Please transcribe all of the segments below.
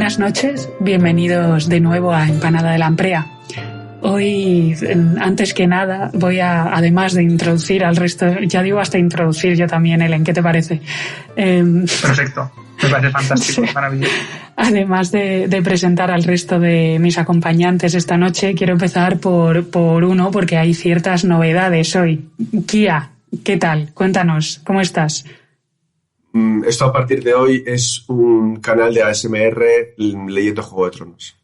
Buenas noches, bienvenidos de nuevo a Empanada de la Amprea. Hoy, antes que nada, voy a, además de introducir al resto, ya digo hasta introducir yo también, Ellen, ¿qué te parece? Perfecto, me parece fantástico, sí. Maravilloso. Además de presentar al resto de mis acompañantes esta noche, quiero empezar por uno, porque hay ciertas novedades hoy. Kia, ¿qué tal? Cuéntanos, ¿cómo estás? Esto a partir de hoy es un canal de ASMR leyendo Juego de Tronos.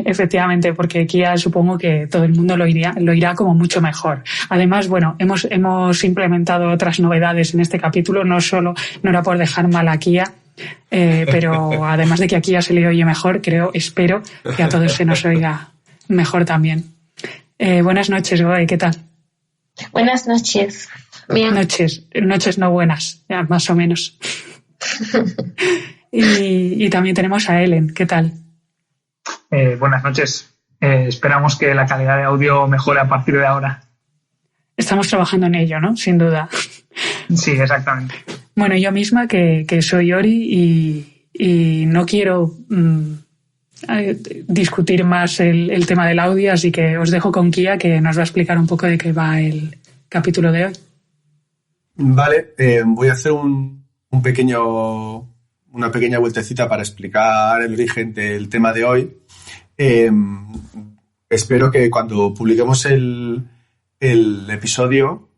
Efectivamente, porque Kia supongo que todo el mundo lo irá como mucho mejor. Además, bueno, hemos implementado otras novedades en este capítulo, no era por dejar mal a Kia, pero además de que a Kia se le oye mejor, espero que a todos se nos oiga mejor también. Buenas noches, Goe, ¿qué tal? Buenas noches. Bien. Noches no buenas, ya, más o menos. y también tenemos a Ellen, ¿qué tal? Buenas noches. Esperamos que la calidad de audio mejore a partir de ahora. Estamos trabajando en ello, ¿no? Sin duda. Sí, exactamente. Bueno, yo misma que soy Ori y no quiero discutir más el tema del audio, así que os dejo con Kia, que nos va a explicar un poco de qué va el capítulo de hoy. Vale, voy a hacer una pequeña vueltecita para explicar el origen del tema de hoy. Espero que cuando publiquemos el episodio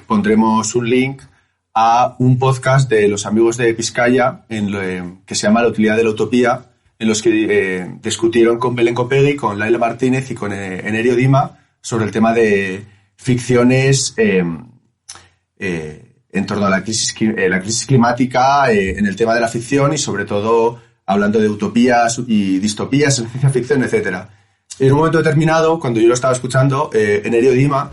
pondremos un link a un podcast de los amigos de Vizcaya que se llama La utilidad de la utopía, en los que discutieron con Belén Copegui, con Laila Martínez y con Enerio Dima sobre el tema de ficciones en torno a la crisis climática, en el tema de la ficción y sobre todo hablando de utopías y distopías en ciencia ficción, etc. En un momento determinado, cuando yo lo estaba escuchando, Enerio Dima,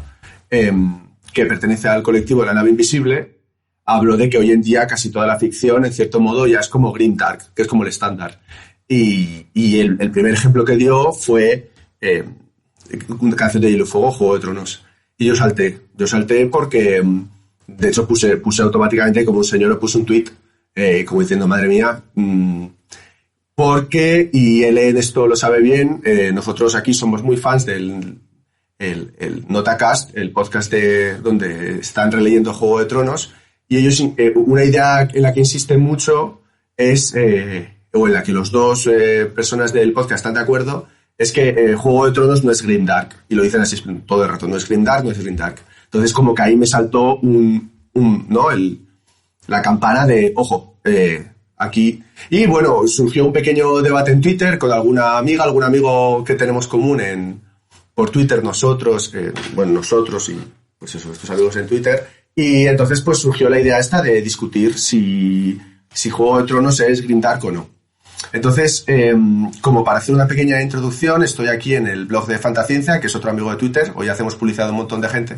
que pertenece al colectivo La Nave Invisible, habló de que hoy en día casi toda la ficción, en cierto modo, ya es como grimdark, que es como el estándar. Y el primer ejemplo que dio fue una canción de Hielo y Fuego, Juego de Tronos. Y yo salté porque, de hecho, puse automáticamente, como un señor, puse un tweet como diciendo, madre mía, porque, y él en esto lo sabe bien, nosotros aquí somos muy fans del el Notacast, el podcast donde están releyendo Juego de Tronos, y ellos, una idea en la que insisten mucho es, o en la que los dos personas del podcast están de acuerdo, es que Juego de Tronos no es grimdark, y lo dicen así todo el rato, no es grimdark. Entonces como que ahí me saltó la campana de, ojo, aquí. Y bueno, surgió un pequeño debate en Twitter con alguna amiga, algún amigo que tenemos común por Twitter, nosotros y pues eso, estos amigos en Twitter. Y entonces pues surgió la idea esta de discutir si Juego de Tronos es grimdark o no. Entonces, como para hacer una pequeña introducción, estoy aquí en el blog de Fantasciencia, que es otro amigo de Twitter. Hoy hacemos publicidad a un montón de gente.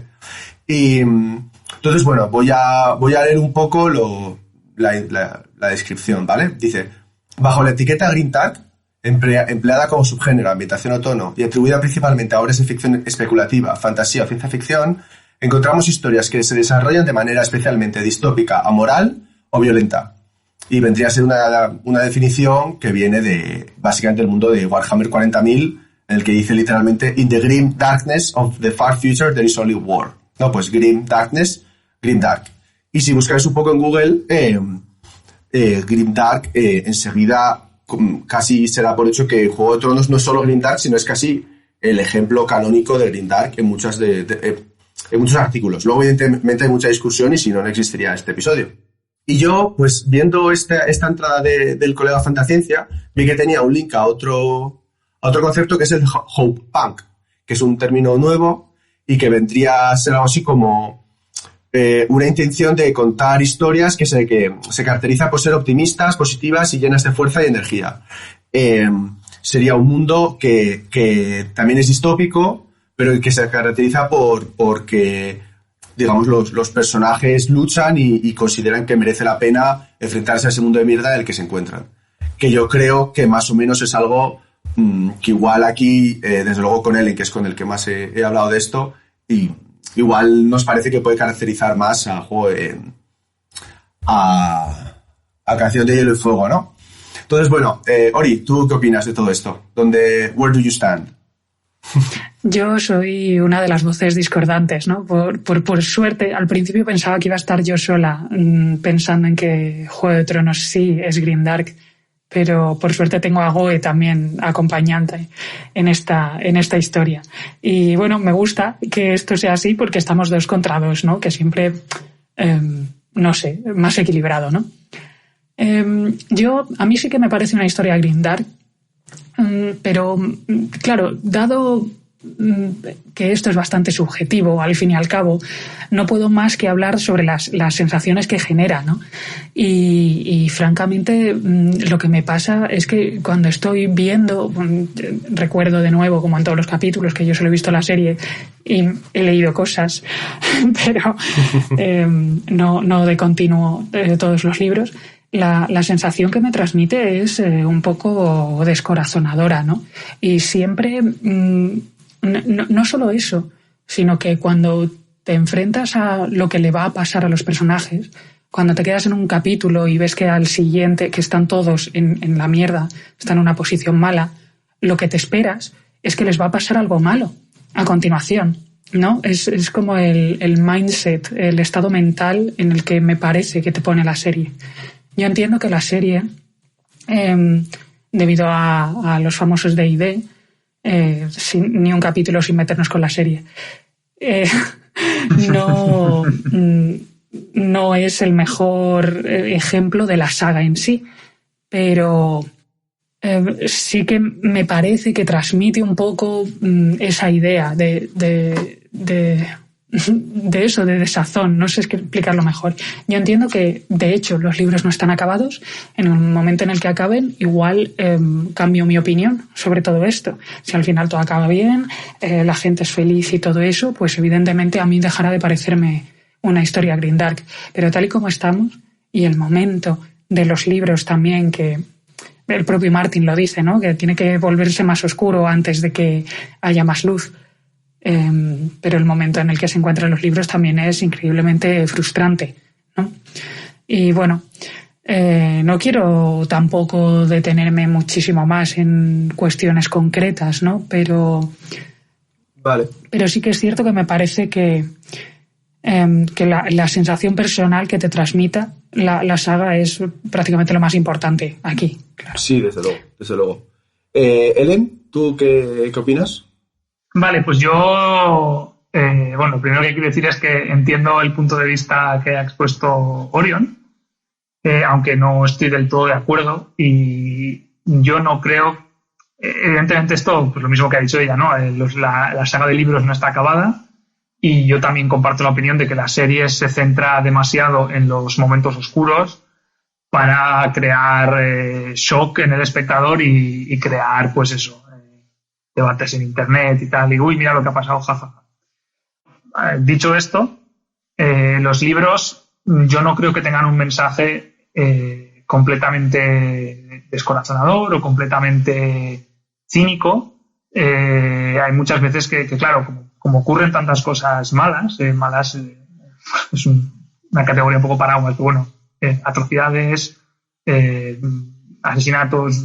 Y entonces, bueno, voy a leer un poco la descripción, ¿vale? Dice, bajo la etiqueta grimdark, empleada como subgénero, ambientación o tono, y atribuida principalmente a obras de ficción especulativa, fantasía o ciencia ficción, encontramos historias que se desarrollan de manera especialmente distópica, amoral o violenta. Y vendría a ser una definición que viene de, básicamente, el mundo de Warhammer 40.000, en el que dice literalmente, in the grim darkness of the far future there is only war. No, pues grim darkness, grim dark. Y si buscáis un poco en Google, grim dark, enseguida casi se da por hecho que Juego de Tronos no es solo grim dark, sino es casi el ejemplo canónico de grim dark en muchos artículos. Luego, evidentemente, hay mucha discusión y si no, no existiría este episodio. Y yo, pues viendo esta entrada del colega Fantasciencia, vi que tenía un link a otro concepto que es el Hope Punk, que es un término nuevo y que vendría a ser algo así como una intención de contar historias que se caracteriza por ser optimistas, positivas y llenas de fuerza y energía. Sería un mundo que también es distópico, pero que se caracteriza porque digamos, los personajes luchan y consideran que merece la pena enfrentarse a ese mundo de mierda en el que se encuentran. Que yo creo que más o menos es algo que igual aquí, desde luego con Ellen, que es con el que más he hablado de esto, y igual nos parece que puede caracterizar más a Canción de Hielo y Fuego, ¿no? Entonces, bueno, Ori, ¿tú qué opinas de todo esto? Where do you stand? Yo soy una de las voces discordantes, ¿no? Por suerte, al principio pensaba que iba a estar yo sola, pensando en que Juego de Tronos sí es grimdark, pero por suerte tengo a Goe también acompañante en esta historia. Y bueno, me gusta que esto sea así porque estamos 2 contra 2, ¿no? Que siempre, no sé, más equilibrado, ¿no? A mí sí que me parece una historia grimdark, pero claro, dado que esto es bastante subjetivo, al fin y al cabo, no puedo más que hablar sobre las sensaciones que genera, ¿no? Y francamente, lo que me pasa es que cuando estoy viendo, recuerdo de nuevo, como en todos los capítulos, que yo solo he visto la serie y he leído cosas, pero no de continuo todos los libros. La sensación que me transmite es un poco descorazonadora, ¿no? Y siempre, no solo eso, sino que cuando te enfrentas a lo que le va a pasar a los personajes, cuando te quedas en un capítulo y ves que al siguiente, que están todos en la mierda, están en una posición mala, lo que te esperas es que les va a pasar algo malo a continuación, ¿no? Es como el mindset, el estado mental en el que me parece que te pone la serie. Yo entiendo que la serie, debido a los famosos D&D, ni un capítulo sin meternos con la serie, no es el mejor ejemplo de la saga en sí, pero sí que me parece que transmite un poco esa idea de eso, de desazón, no sé explicarlo mejor. Yo entiendo que, de hecho, los libros no están acabados. En el momento en el que acaben, igual cambio mi opinión sobre todo esto. Si al final todo acaba bien, la gente es feliz y todo eso, pues evidentemente a mí dejará de parecerme una historia grimdark. Pero tal y como estamos, y el momento de los libros también, que el propio Martin lo dice, ¿no? Que tiene que volverse más oscuro antes de que haya más luz. Pero el momento en el que se encuentran los libros también es increíblemente frustrante, ¿no? Y bueno, no quiero tampoco detenerme muchísimo más en cuestiones concretas, ¿no? Pero sí que es cierto que me parece que la sensación personal que te transmita la saga es prácticamente lo más importante aquí. Claro. Sí, desde luego. Ellen, ¿tú qué opinas? Vale, pues yo, lo primero que quiero decir es que entiendo el punto de vista que ha expuesto Orion, aunque no estoy del todo de acuerdo, y yo no creo, evidentemente esto, pues lo mismo que ha dicho ella, ¿no? La saga de libros no está acabada, y yo también comparto la opinión de que la serie se centra demasiado en los momentos oscuros para crear shock en el espectador y crear, pues eso, debates en internet y tal, y uy, mira lo que ha pasado, jajaja. Dicho esto, los libros yo no creo que tengan un mensaje completamente descorazonador o completamente cínico. Hay muchas veces que claro, como ocurren tantas cosas malas es una categoría un poco paraguas, pero bueno, atrocidades, asesinatos,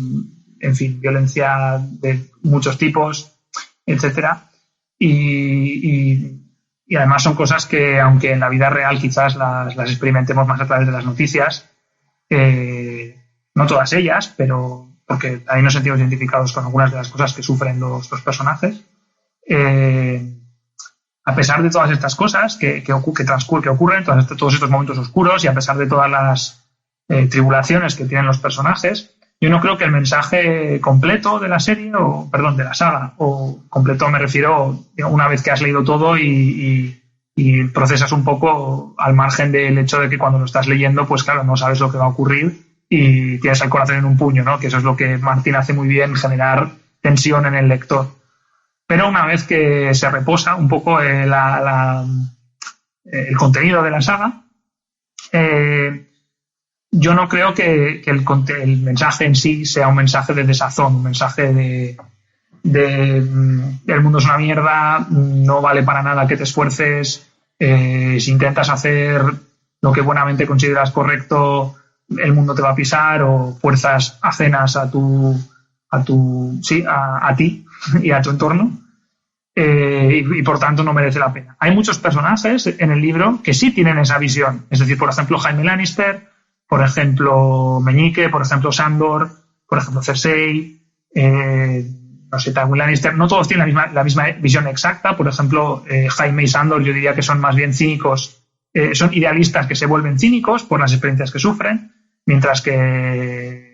en fin, violencia de muchos tipos, etcétera. Y además son cosas que, aunque en la vida real quizás las experimentemos más a través de las noticias, no todas ellas, pero porque ahí nos sentimos identificados con algunas de las cosas que sufren los personajes. A pesar de todas estas cosas que ocurren, todos estos momentos oscuros, y a pesar de todas las tribulaciones que tienen los personajes, yo no creo que el mensaje completo de la serie, de la saga, o completo me refiero una vez que has leído todo y procesas un poco, al margen del hecho de que cuando lo estás leyendo, pues claro, no sabes lo que va a ocurrir y tienes el corazón en un puño, ¿no? Que eso es lo que Martin hace muy bien, generar tensión en el lector. Pero una vez que se reposa un poco el contenido de la saga, yo no creo que el mensaje en sí sea un mensaje de desazón, un mensaje de el mundo es una mierda, no vale para nada que te esfuerces, si intentas hacer lo que buenamente consideras correcto, el mundo te va a pisar o fuerzas ajenas a ti y a tu entorno. Y por tanto no merece la pena. Hay muchos personajes en el libro que sí tienen esa visión. Es decir, por ejemplo, Jaime Lannister, por ejemplo, Meñique, por ejemplo, Sandor, por ejemplo, Cersei, no sé, Tywin Lannister. No todos tienen la misma visión exacta. Por ejemplo, Jaime y Sandor yo diría que son más bien cínicos, son idealistas que se vuelven cínicos por las experiencias que sufren, mientras que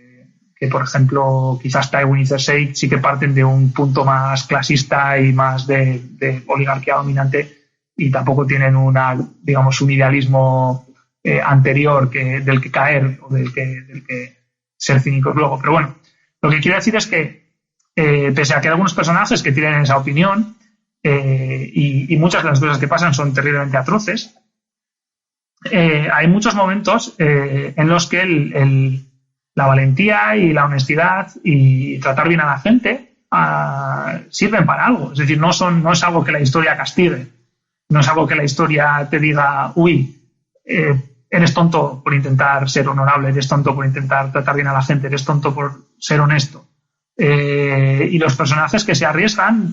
por ejemplo, quizás Tywin y Cersei sí que parten de un punto más clasista y más de oligarquía dominante y tampoco tienen un idealismo anterior del que caer o del que ser cínicos luego. Pero bueno, lo que quiero decir es que pese a que hay algunos personajes que tienen esa opinión y muchas de las cosas que pasan son terriblemente atroces, hay muchos momentos en los que la valentía y la honestidad y tratar bien a la gente sirven para algo. Es decir, no es algo que la historia castigue, no es algo que la historia te diga, eres tonto por intentar ser honorable, eres tonto por intentar tratar bien a la gente, eres tonto por ser honesto. Y los personajes que se arriesgan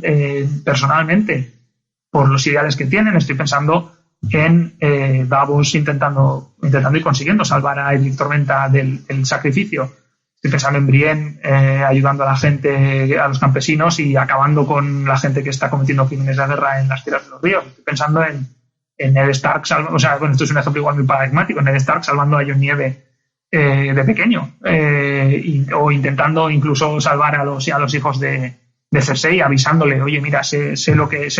personalmente por los ideales que tienen, estoy pensando en Davos intentando y consiguiendo salvar a Edric Tormenta del sacrificio. Estoy pensando en Brienne ayudando a la gente, a los campesinos y acabando con la gente que está cometiendo crímenes de guerra en las tierras de los ríos. Estoy pensando en Ned Stark, esto es un ejemplo igual muy paradigmático, Ned Stark salvando a Jon Nieve de pequeño o intentando incluso salvar a los hijos de Cersei, avisándole, oye, mira, sé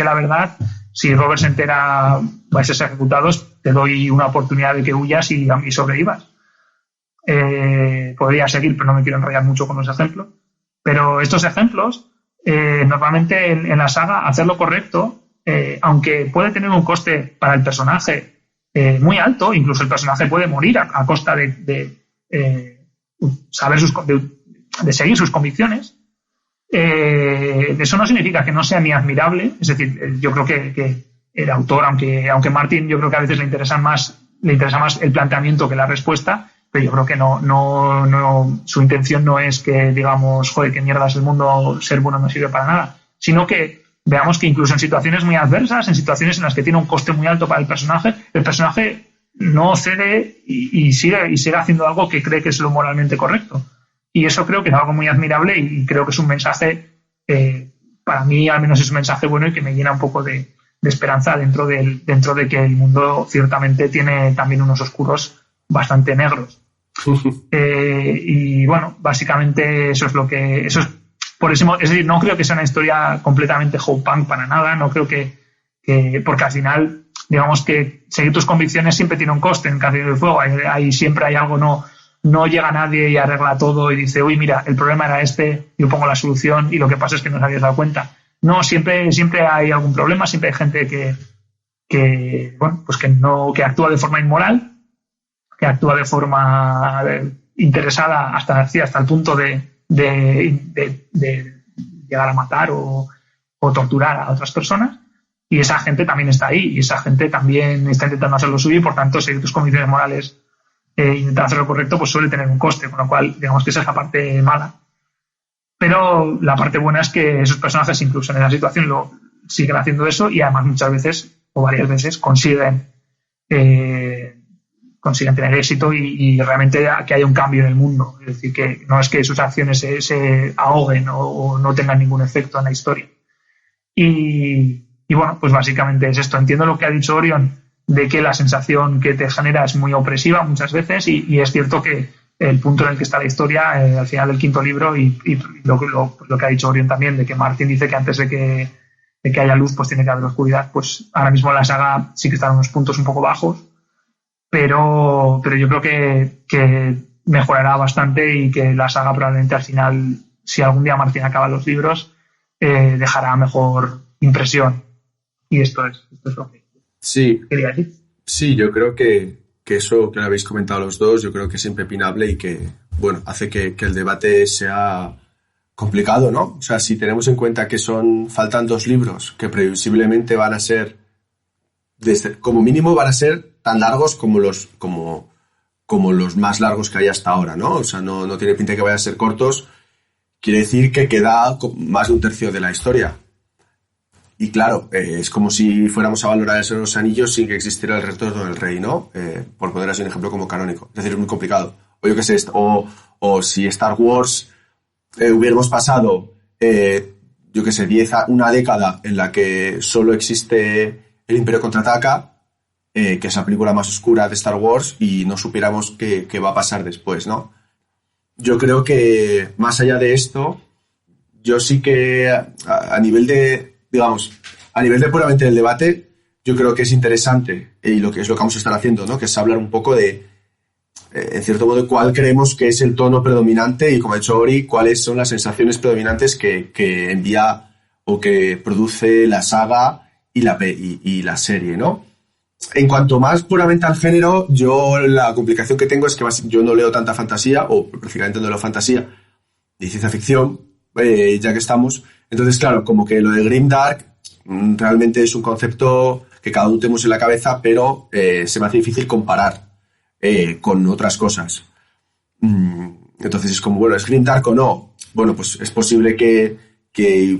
la verdad. Si Robert se entera, vais a ser ejecutados, te doy una oportunidad de que huyas y sobrevivas. Podría seguir, pero no me quiero enrollar mucho con los ejemplos. Pero estos ejemplos, normalmente en la saga, hacerlo correcto, aunque puede tener un coste para el personaje muy alto, incluso el personaje puede morir a costa de seguir sus convicciones, eso no significa que no sea ni admirable. Es decir, yo creo que el autor, aunque Martin yo creo que a veces le interesa más el planteamiento que la respuesta, pero yo creo que no su intención no es que digamos, joder, qué mierda es el mundo, ser bueno no sirve para nada, sino que veamos que incluso en situaciones muy adversas, en situaciones en las que tiene un coste muy alto para el personaje no cede y sigue haciendo algo que cree que es lo moralmente correcto. Y eso creo que es algo muy admirable y creo que es un mensaje, para mí al menos es un mensaje bueno y que me llena un poco de esperanza dentro de que el mundo ciertamente tiene también unos oscuros bastante negros. Y bueno, básicamente eso es por eso, es decir, no creo que sea una historia completamente hope punk para nada, no creo que porque al final, digamos que seguir tus convicciones siempre tiene un coste en Canción del Fuego, siempre hay algo, no llega nadie y arregla todo y dice, uy, mira, el problema era yo pongo la solución y lo que pasa es que no os habías dado cuenta. No, siempre hay algún problema, siempre hay gente que actúa de forma inmoral, que actúa de forma interesada hasta el punto de llegar a matar o torturar a otras personas, y esa gente también está ahí y esa gente también está intentando hacer lo suyo y por tanto seguir tus convicciones morales intentar hacer lo correcto pues suele tener un coste, con lo cual digamos que esa es la parte mala, pero la parte buena es que esos personajes incluso en esa situación siguen haciendo eso y además muchas veces o varias veces consiguen tener éxito y realmente que haya un cambio en el mundo. Es decir, que no es que sus acciones se ahoguen o no tengan ningún efecto en la historia. Y bueno, pues básicamente es esto. Entiendo lo que ha dicho Orion, de que la sensación que te genera es muy opresiva muchas veces y es cierto que el punto en el que está la historia, al final del quinto libro, y lo que ha dicho Orion también, de que Martin dice que antes de que haya luz pues tiene que haber oscuridad, pues ahora mismo la saga sí que está en unos puntos un poco bajos, pero yo creo que mejorará bastante y que la saga probablemente al final, si algún día Martin acaba los libros, dejará mejor impresión. Y esto es lo que quería decir. Sí, yo creo que eso que lo habéis comentado los dos, yo creo que es impepinable y que, bueno, hace que el debate sea complicado, ¿no? O sea, si tenemos en cuenta que faltan 2 libros que previsiblemente van a ser, como mínimo van a ser tan largos como como los más largos que hay hasta ahora, ¿no? O sea, no tiene pinta de que vayan a ser cortos. Quiere decir que queda más de un tercio de la historia. Y claro, es como si fuéramos a valorar el Señor de los Anillos sin que existiera el retorno del rey, ¿no? Por poner así un ejemplo como canónico. Es decir, es muy complicado. O yo qué sé, o si Star Wars hubiéramos pasado, yo qué sé, una década en la que solo existe El Imperio Contraataca, que es la película más oscura de Star Wars, y no supiéramos qué va a pasar después, ¿no? Yo creo que, más allá de esto, yo sí que a nivel de, digamos, a nivel de puramente del debate, yo creo que es interesante, y lo que vamos a estar haciendo, ¿no? Que es hablar un poco de, en cierto modo, cuál creemos que es el tono predominante y, como ha dicho Ori, cuáles son las sensaciones predominantes que envía o que produce la saga y la serie, ¿no? En cuanto más puramente al género, yo la complicación que tengo es que yo no leo tanta fantasía, o prácticamente no leo fantasía, ni ciencia ficción, ya que estamos. Entonces, claro, como que lo de Grimdark realmente es un concepto que cada uno tenemos en la cabeza, pero se me hace difícil comparar con otras cosas. Entonces es como, bueno, ¿es Grimdark o no? Bueno, pues es posible que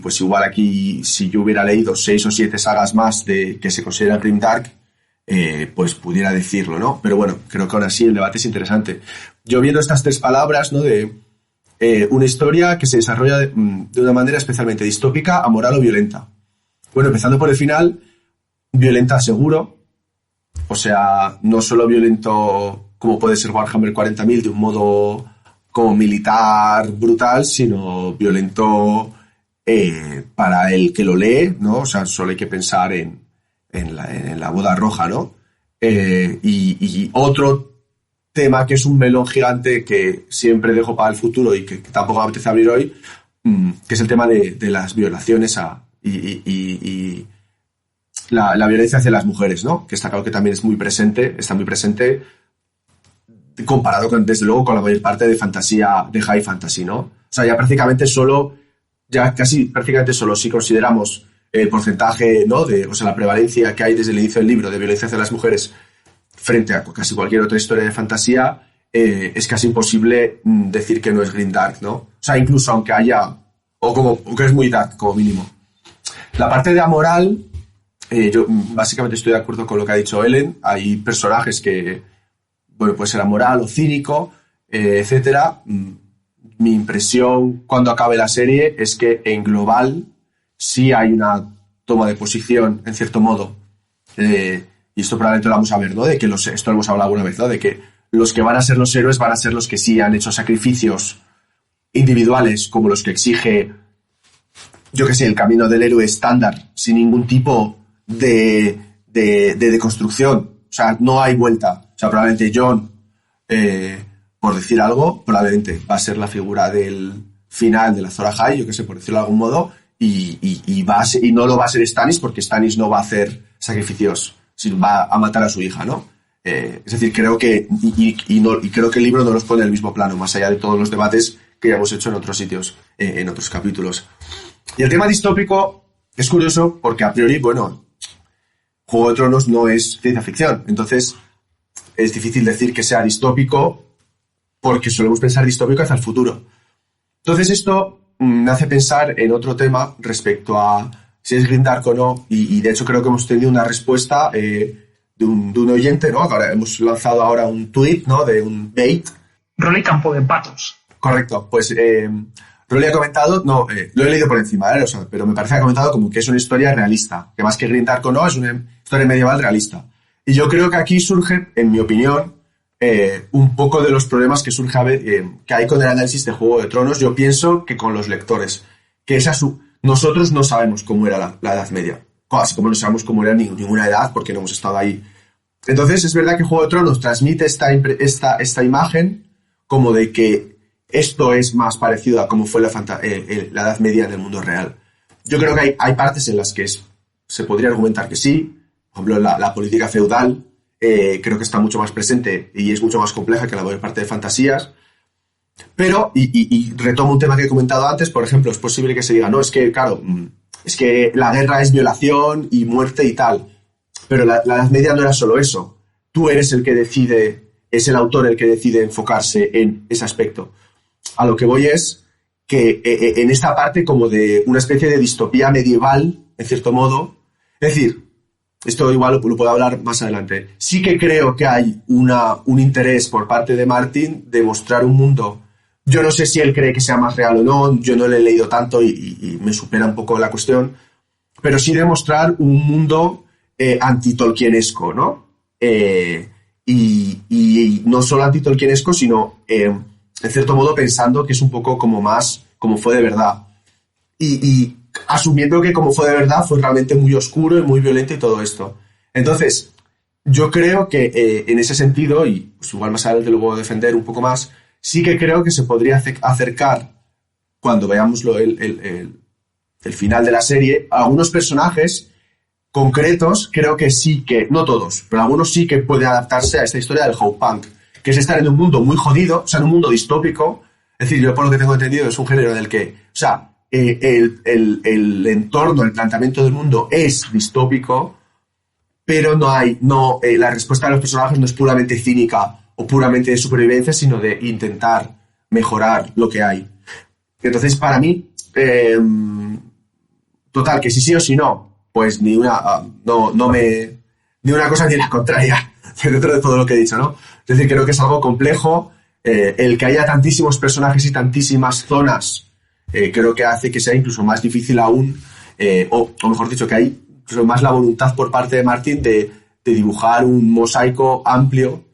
pues igual aquí, si yo hubiera leído 6 o 7 sagas más de que se consideran Grimdark, pues pudiera decirlo, ¿no? Pero bueno, creo que aún así el debate es interesante. Yo viendo estas 3 palabras, ¿no? De una historia que se desarrolla de una manera especialmente distópica, amoral o violenta. Bueno, empezando por el final, violenta seguro. O sea, no solo violento como puede ser Warhammer 40.000 de un modo como militar brutal, sino violento para el que lo lee, ¿no? O sea, solo hay que pensar en la boda roja, ¿no? Y otro tema que es un melón gigante que siempre dejo para el futuro y que tampoco me apetece abrir hoy, que es el tema de las violaciones y la violencia hacia las mujeres, ¿no? Que está claro que también está muy presente comparado desde luego con la mayor parte de fantasía, de high fantasy, ¿no? O sea, ya casi prácticamente solo si consideramos el porcentaje, ¿no? O sea, la prevalencia que hay desde el inicio del libro de violencia hacia las mujeres frente a casi cualquier otra historia de fantasía, es casi imposible decir que no es Grimdark, ¿no? O sea, incluso aunque haya, o que es muy dark, como mínimo. La parte de amoral, yo básicamente estoy de acuerdo con lo que ha dicho Ellen. Hay personajes que, bueno, puede ser amoral o cínico, etcétera. Mi impresión cuando acabe la serie es que en global sí hay una toma de posición, en cierto modo, y esto probablemente lo vamos a ver, ¿no? De que esto lo hemos hablado alguna vez, ¿no? De que los que van a ser los héroes van a ser los que sí han hecho sacrificios individuales, como los que exige, yo qué sé, el camino del héroe estándar, sin ningún tipo de deconstrucción. O sea, no hay vuelta. O sea, probablemente Jon, por decir algo, probablemente va a ser la figura del final de la Azor Ahai, yo qué sé, por decirlo de algún modo, y no lo va a ser Stannis, porque Stannis no va a hacer sacrificios, sino va a matar a su hija, ¿no? Es decir, creo que creo que el libro no los pone en el mismo plano, más allá de todos los debates que ya hemos hecho en otros sitios, en otros capítulos. Y el tema distópico es curioso porque a priori, bueno, Juego de Tronos no es ciencia ficción, entonces es difícil decir que sea distópico porque solemos pensar distópico hacia el futuro. Entonces esto me hace pensar en otro tema respecto a si es Grimdark o no, y de hecho creo que hemos tenido una respuesta de un oyente, ¿no? Ahora hemos lanzado ahora un tweet, ¿no? De un bait. Rol y campo de patos. Correcto, pues Rolly ha comentado, no, lo he leído por encima, o sea, pero me parece que ha comentado como que es una historia realista, que más que Grimdark o no, es una historia medieval realista. Y yo creo que aquí surge, en mi opinión, un poco de los problemas que surge que hay con el análisis de Juego de Tronos. Yo pienso que con los lectores, que nosotros no sabemos cómo era la Edad Media, así como no sabemos cómo era ninguna edad porque no hemos estado ahí. Entonces es verdad que Juego de Tronos transmite esta imagen como de que esto es más parecido a cómo fue la Edad Media en el mundo real. Yo creo que hay partes en las que se podría argumentar que sí. Por ejemplo, la política feudal creo que está mucho más presente y es mucho más compleja que la mayor parte de fantasías. Pero, y retomo un tema que he comentado antes, por ejemplo, es posible que se diga, no, es que, claro, es que la guerra es violación y muerte y tal. Pero la Edad Media no era solo eso. Tú eres el que decide es el autor el que decide enfocarse en ese aspecto. A lo que voy es que en esta parte como de una especie de distopía medieval, en cierto modo, es decir, esto igual lo puedo hablar más adelante, sí que creo que hay un interés por parte de Martin de mostrar un mundo. Yo no sé si él cree que sea más real o no, yo no le he leído tanto y me supera un poco la cuestión, pero sí de mostrar un mundo anti-tolkienesco, ¿no? Y no solo anti-tolkienesco, sino en cierto modo pensando que es un poco como más como fue de verdad. Y asumiendo que como fue de verdad fue realmente muy oscuro y muy violento y todo esto. Entonces, yo creo que en ese sentido, y pues igual más adelante lo puedo defender un poco más, sí que creo que se podría acercar, cuando veamos el final de la serie, a algunos personajes concretos, creo que sí que, no todos, pero algunos sí que pueden adaptarse a esta historia del Howpunk, que es estar en un mundo muy jodido, o sea, en un mundo distópico. Es decir, yo por lo que tengo entendido es un género en el que, o sea, el entorno, el planteamiento del mundo es distópico, pero la respuesta de los personajes no es puramente cínica o puramente de supervivencia, sino de intentar mejorar lo que hay. Entonces, para mí, total, que si sí o si no, pues ni una cosa ni la contraria, dentro de todo lo que he dicho, ¿no? Es decir, creo que es algo complejo, el que haya tantísimos personajes y tantísimas zonas, creo que hace que sea incluso más difícil aún, o mejor dicho, que hay incluso más la voluntad por parte de Martin de dibujar un mosaico amplio,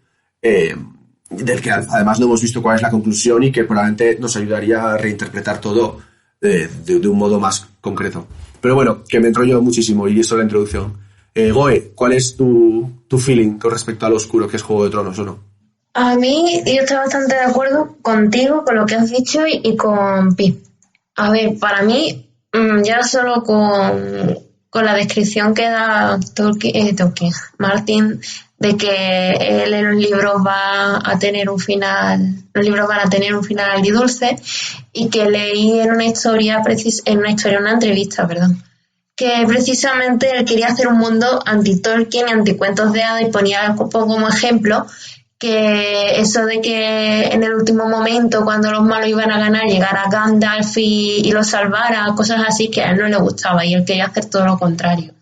del que además no hemos visto cuál es la conclusión y que probablemente nos ayudaría a reinterpretar todo de un modo más concreto. Pero bueno, que me enrollo muchísimo y eso es la introducción. Goe, ¿cuál es tu feeling con respecto a lo oscuro que es Juego de Tronos o no? A mí, yo estoy bastante de acuerdo contigo, con lo que has dicho y con Pi. A ver, para mí, ya solo con la descripción que da Martin, de que él en los libros va a tener un final, los libros van a tener un final agridulce, y que leí en una entrevista, que precisamente él quería hacer un mundo anti-Tolkien y anti-cuentos de hadas, y ponía como ejemplo que eso de que en el último momento, cuando los malos iban a ganar, llegara Gandalf y los salvara, cosas así, que a él no le gustaba y él quería hacer todo lo contrario.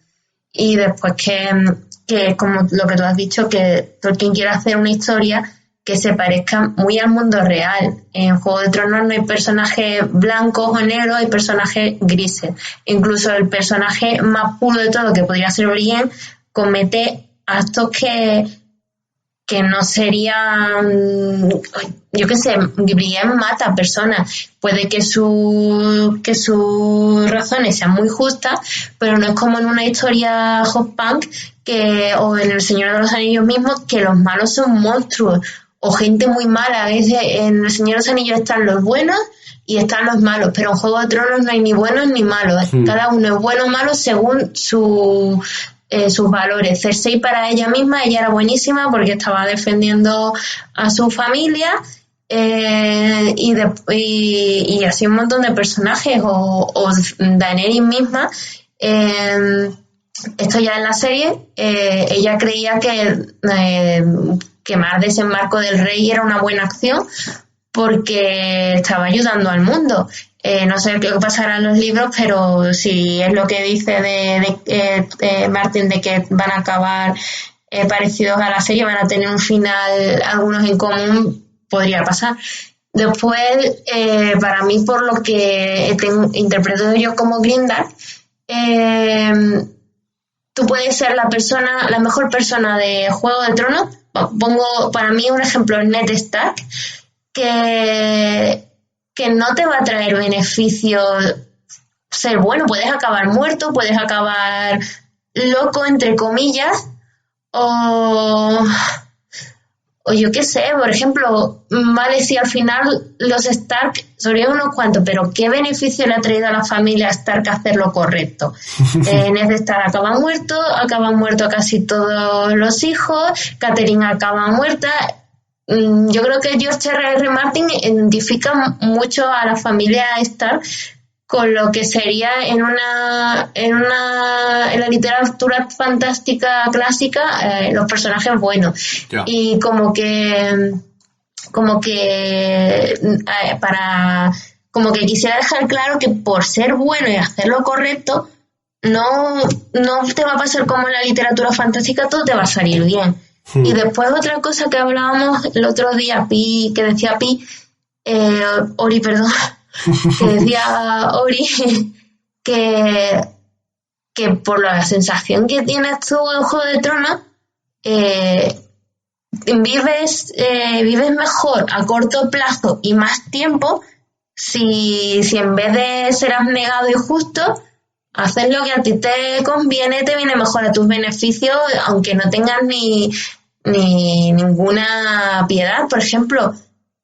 Y después que como lo que tú has dicho, que Tolkien quiere hacer una historia que se parezca muy al mundo real. En Juego de Tronos no hay personajes blancos o negros, hay personajes grises. Incluso el personaje más puro de todo, que podría ser Brienne, comete actos que no serían, yo qué sé, Brienne mata a personas. Puede que sus razones sean muy justas, pero no es como en una historia Howpunk o en El Señor de los Anillos mismo, que los malos son monstruos o gente muy mala. A veces en El Señor de los Anillos están los buenos y están los malos, pero en Juego de Tronos no hay ni buenos ni malos. Cada uno es bueno o malo según sus valores. Cersei, para ella misma, ella era buenísima porque estaba defendiendo a su familia, y así un montón de personajes, o Daenerys misma, esto ya en la serie, ella creía que quemar desembarco del rey era una buena acción porque estaba ayudando al mundo. No sé qué pasará en los libros, pero si es lo que dice de Martin, de que van a acabar parecidos a la serie, van a tener un final algunos en común, podría pasar. Después, para mí, por lo que interpreto yo como Grindark, tú puedes ser la mejor persona de Juego de Tronos. Pongo para mí un ejemplo, Ned Stark, que no te va a traer beneficios ser bueno. Puedes acabar muerto, puedes acabar loco, entre comillas, o yo qué sé, por ejemplo, vale, si al final los Stark sobreviven unos cuantos, pero ¿qué beneficio le ha traído a la familia Stark hacer lo correcto? Ned Stark acaba muerto casi todos los hijos, Catelyn acaba muerta. Yo creo que George R.R. Martin identifica mucho a la familia Stark con lo que sería en la literatura fantástica clásica los personajes buenos. Ya. Y como que quisiera dejar claro que por ser bueno y hacer lo correcto no te va a pasar como en la literatura fantástica, todo te va a salir bien. Y después otra cosa que hablábamos el otro día, que decía Ori, perdón, que decía Ori que por la sensación que tienes tú en Juego de Tronos, vives mejor a corto plazo y más tiempo si en vez de ser abnegado y justo, haces lo que a ti te conviene, te viene mejor a tus beneficios, aunque no tengas ni ninguna piedad. Por ejemplo,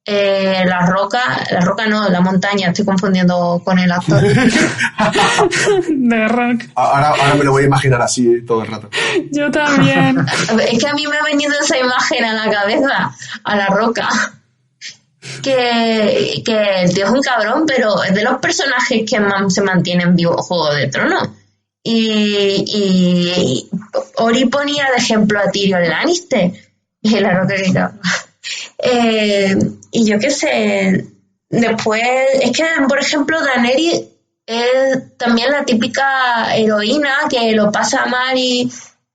la roca no, la montaña, estoy confundiendo con el actor. The Rock. Ahora me lo voy a imaginar así todo el rato. Yo también. Es que a mí me ha venido esa imagen a la cabeza, a la roca. Que el tío es un cabrón, pero es de los personajes que más se mantienen vivos en Juego de Tronos. Y Ori ponía de ejemplo a Tyrion Lannister y la roca que cabrón. Y yo qué sé, después es que, por ejemplo, Daenerys es también la típica heroína que lo pasa mal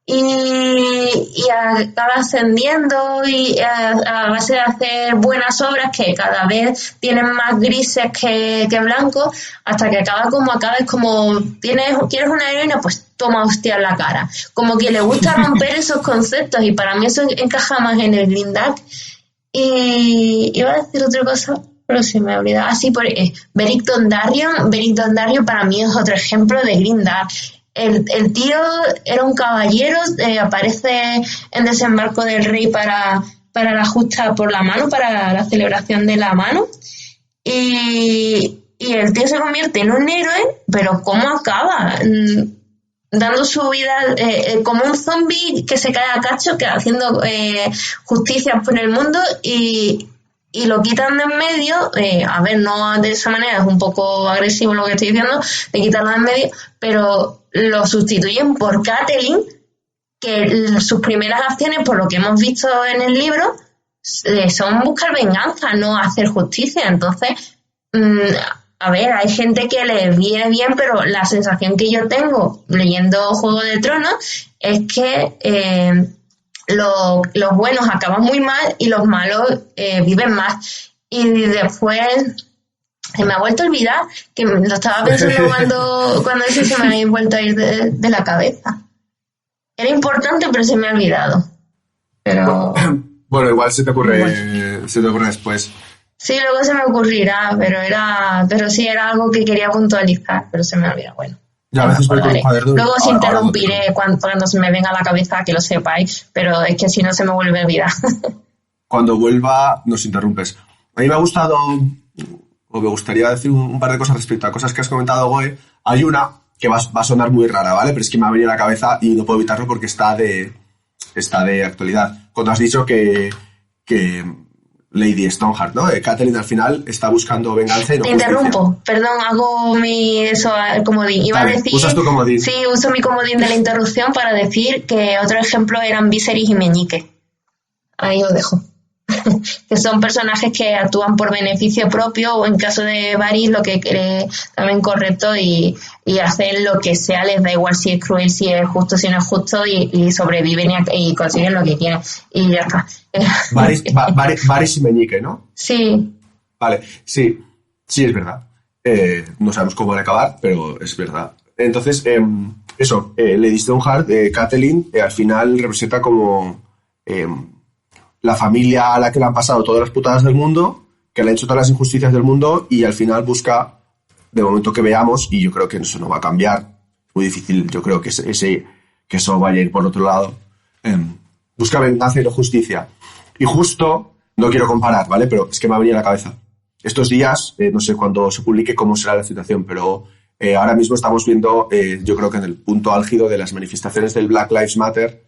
y acaba ascendiendo y a base de hacer buenas obras que cada vez tienen más grises que blancos, hasta que acaba como acaba. Es como, ¿quieres una heroína? Pues toma hostia en la cara. Como que le gusta romper esos conceptos, y para mí eso encaja más en el Grindark. Y iba a decir otra cosa, pero se me ha olvidado. Beric Dondarrion para mí es otro ejemplo de Grindark. El tío era un caballero, aparece en Desembarco del Rey para la justa por la mano, para la celebración de la mano, y el tío se convierte en un héroe, pero ¿cómo acaba? Dando su vida como un zombie que se cae a cacho, que haciendo justicia por el mundo, y lo quitan de en medio. No de esa manera, es un poco agresivo lo que estoy diciendo, de quitarlo de en medio, pero lo sustituyen por Catelyn, que sus primeras acciones, por lo que hemos visto en el libro, son buscar venganza, no hacer justicia. Entonces, hay gente que le viene bien, pero la sensación que yo tengo leyendo Juego de Tronos es que los buenos acaban muy mal y los malos viven más. Y después se me ha vuelto a olvidar, que lo estaba pensando cuando eso se me había vuelto a ir de la cabeza. Era importante, pero se me ha olvidado. Pero bueno, igual se te ocurre después. Sí, luego se me ocurrirá, pero sí era algo que quería puntualizar, pero se me ha olvidado. Bueno, ya, a veces luego os interrumpiré cuando se me venga a la cabeza, que lo sepáis, pero es que si no se me vuelve a olvidar. Cuando vuelva, nos interrumpes. A mí me ha gustado, o me gustaría decir un par de cosas respecto a cosas que has comentado, Goe. Hay una que va a sonar muy rara, ¿vale? Pero es que me ha venido a la cabeza y no puedo evitarlo porque está de actualidad. Cuando has dicho que Lady Stoneheart, ¿no? Catelyn al final está buscando venganza y no justicia. Te interrumpo, perdón, hago el comodín. Iba a decir, ¿usas tu comodín? Sí, uso mi comodín de la interrupción para decir que otro ejemplo eran Viserys y Meñique. Ahí lo dejo. Que son personajes que actúan por beneficio propio, o en caso de Varys lo que cree también correcto, y hacen lo que sea, les da igual si es cruel, si es justo, si no es justo, y sobreviven y consiguen lo que quieren, y ya está. Varys y Meñique, ¿no? Sí. Vale, sí, es verdad. No sabemos cómo van a acabar, pero es verdad. Entonces, Lady Stoneheart, Catelyn, al final representa como la familia a la que le han pasado todas las putadas del mundo, que le han hecho todas las injusticias del mundo, y al final busca, de momento que veamos, y yo creo que eso no va a cambiar, es muy difícil, yo creo que eso vaya a ir por otro lado, busca venganza y no justicia. Y justo, no quiero comparar, ¿vale? Pero es que me ha venido a la cabeza. Estos días, no sé cuándo se publique cómo será la situación, pero ahora mismo estamos viendo, yo creo que en el punto álgido de las manifestaciones del Black Lives Matter,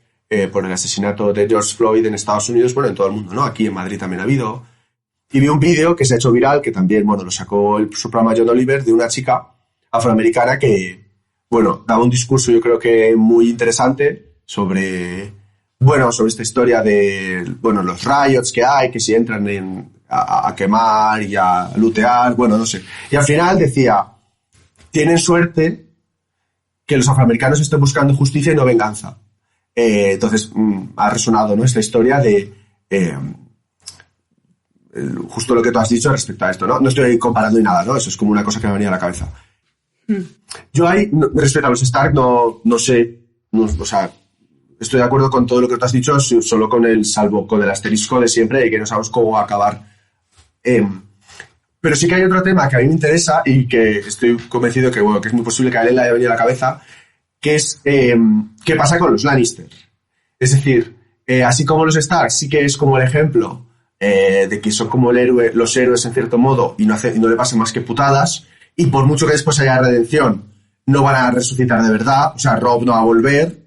por el asesinato de George Floyd en Estados Unidos, bueno, en todo el mundo, ¿no? Aquí en Madrid también ha habido. Y vi un vídeo que se ha hecho viral, que también, bueno, lo sacó su programa John Oliver, de una chica afroamericana que, bueno, daba un discurso yo creo que muy interesante sobre esta historia de, bueno, los riots que hay, que si entran a quemar y a lootear, bueno, no sé. Y al final decía, tienen suerte que los afroamericanos estén buscando justicia y no venganza. Entonces ha resonado, ¿no?, esta historia de justo lo que tú has dicho respecto a esto, ¿no? No estoy comparando ni nada, ¿no? Eso es como una cosa que me venía a la cabeza. Yo ahí, respecto a los Stark, no sé, o sea, estoy de acuerdo con todo lo que tú has dicho, solo con el asterisco de siempre y que no sabemos cómo va a acabar. Pero sí que hay otro tema que a mí me interesa y que estoy convencido que, bueno, que es muy posible que a él le haya venido a la cabeza, que es qué pasa con los Lannister. Es decir, así como los Stark sí que es como el ejemplo de que son como los héroes en cierto modo y no le pasan más que putadas, y por mucho que después haya redención, no van a resucitar de verdad. O sea, Robb no va a volver,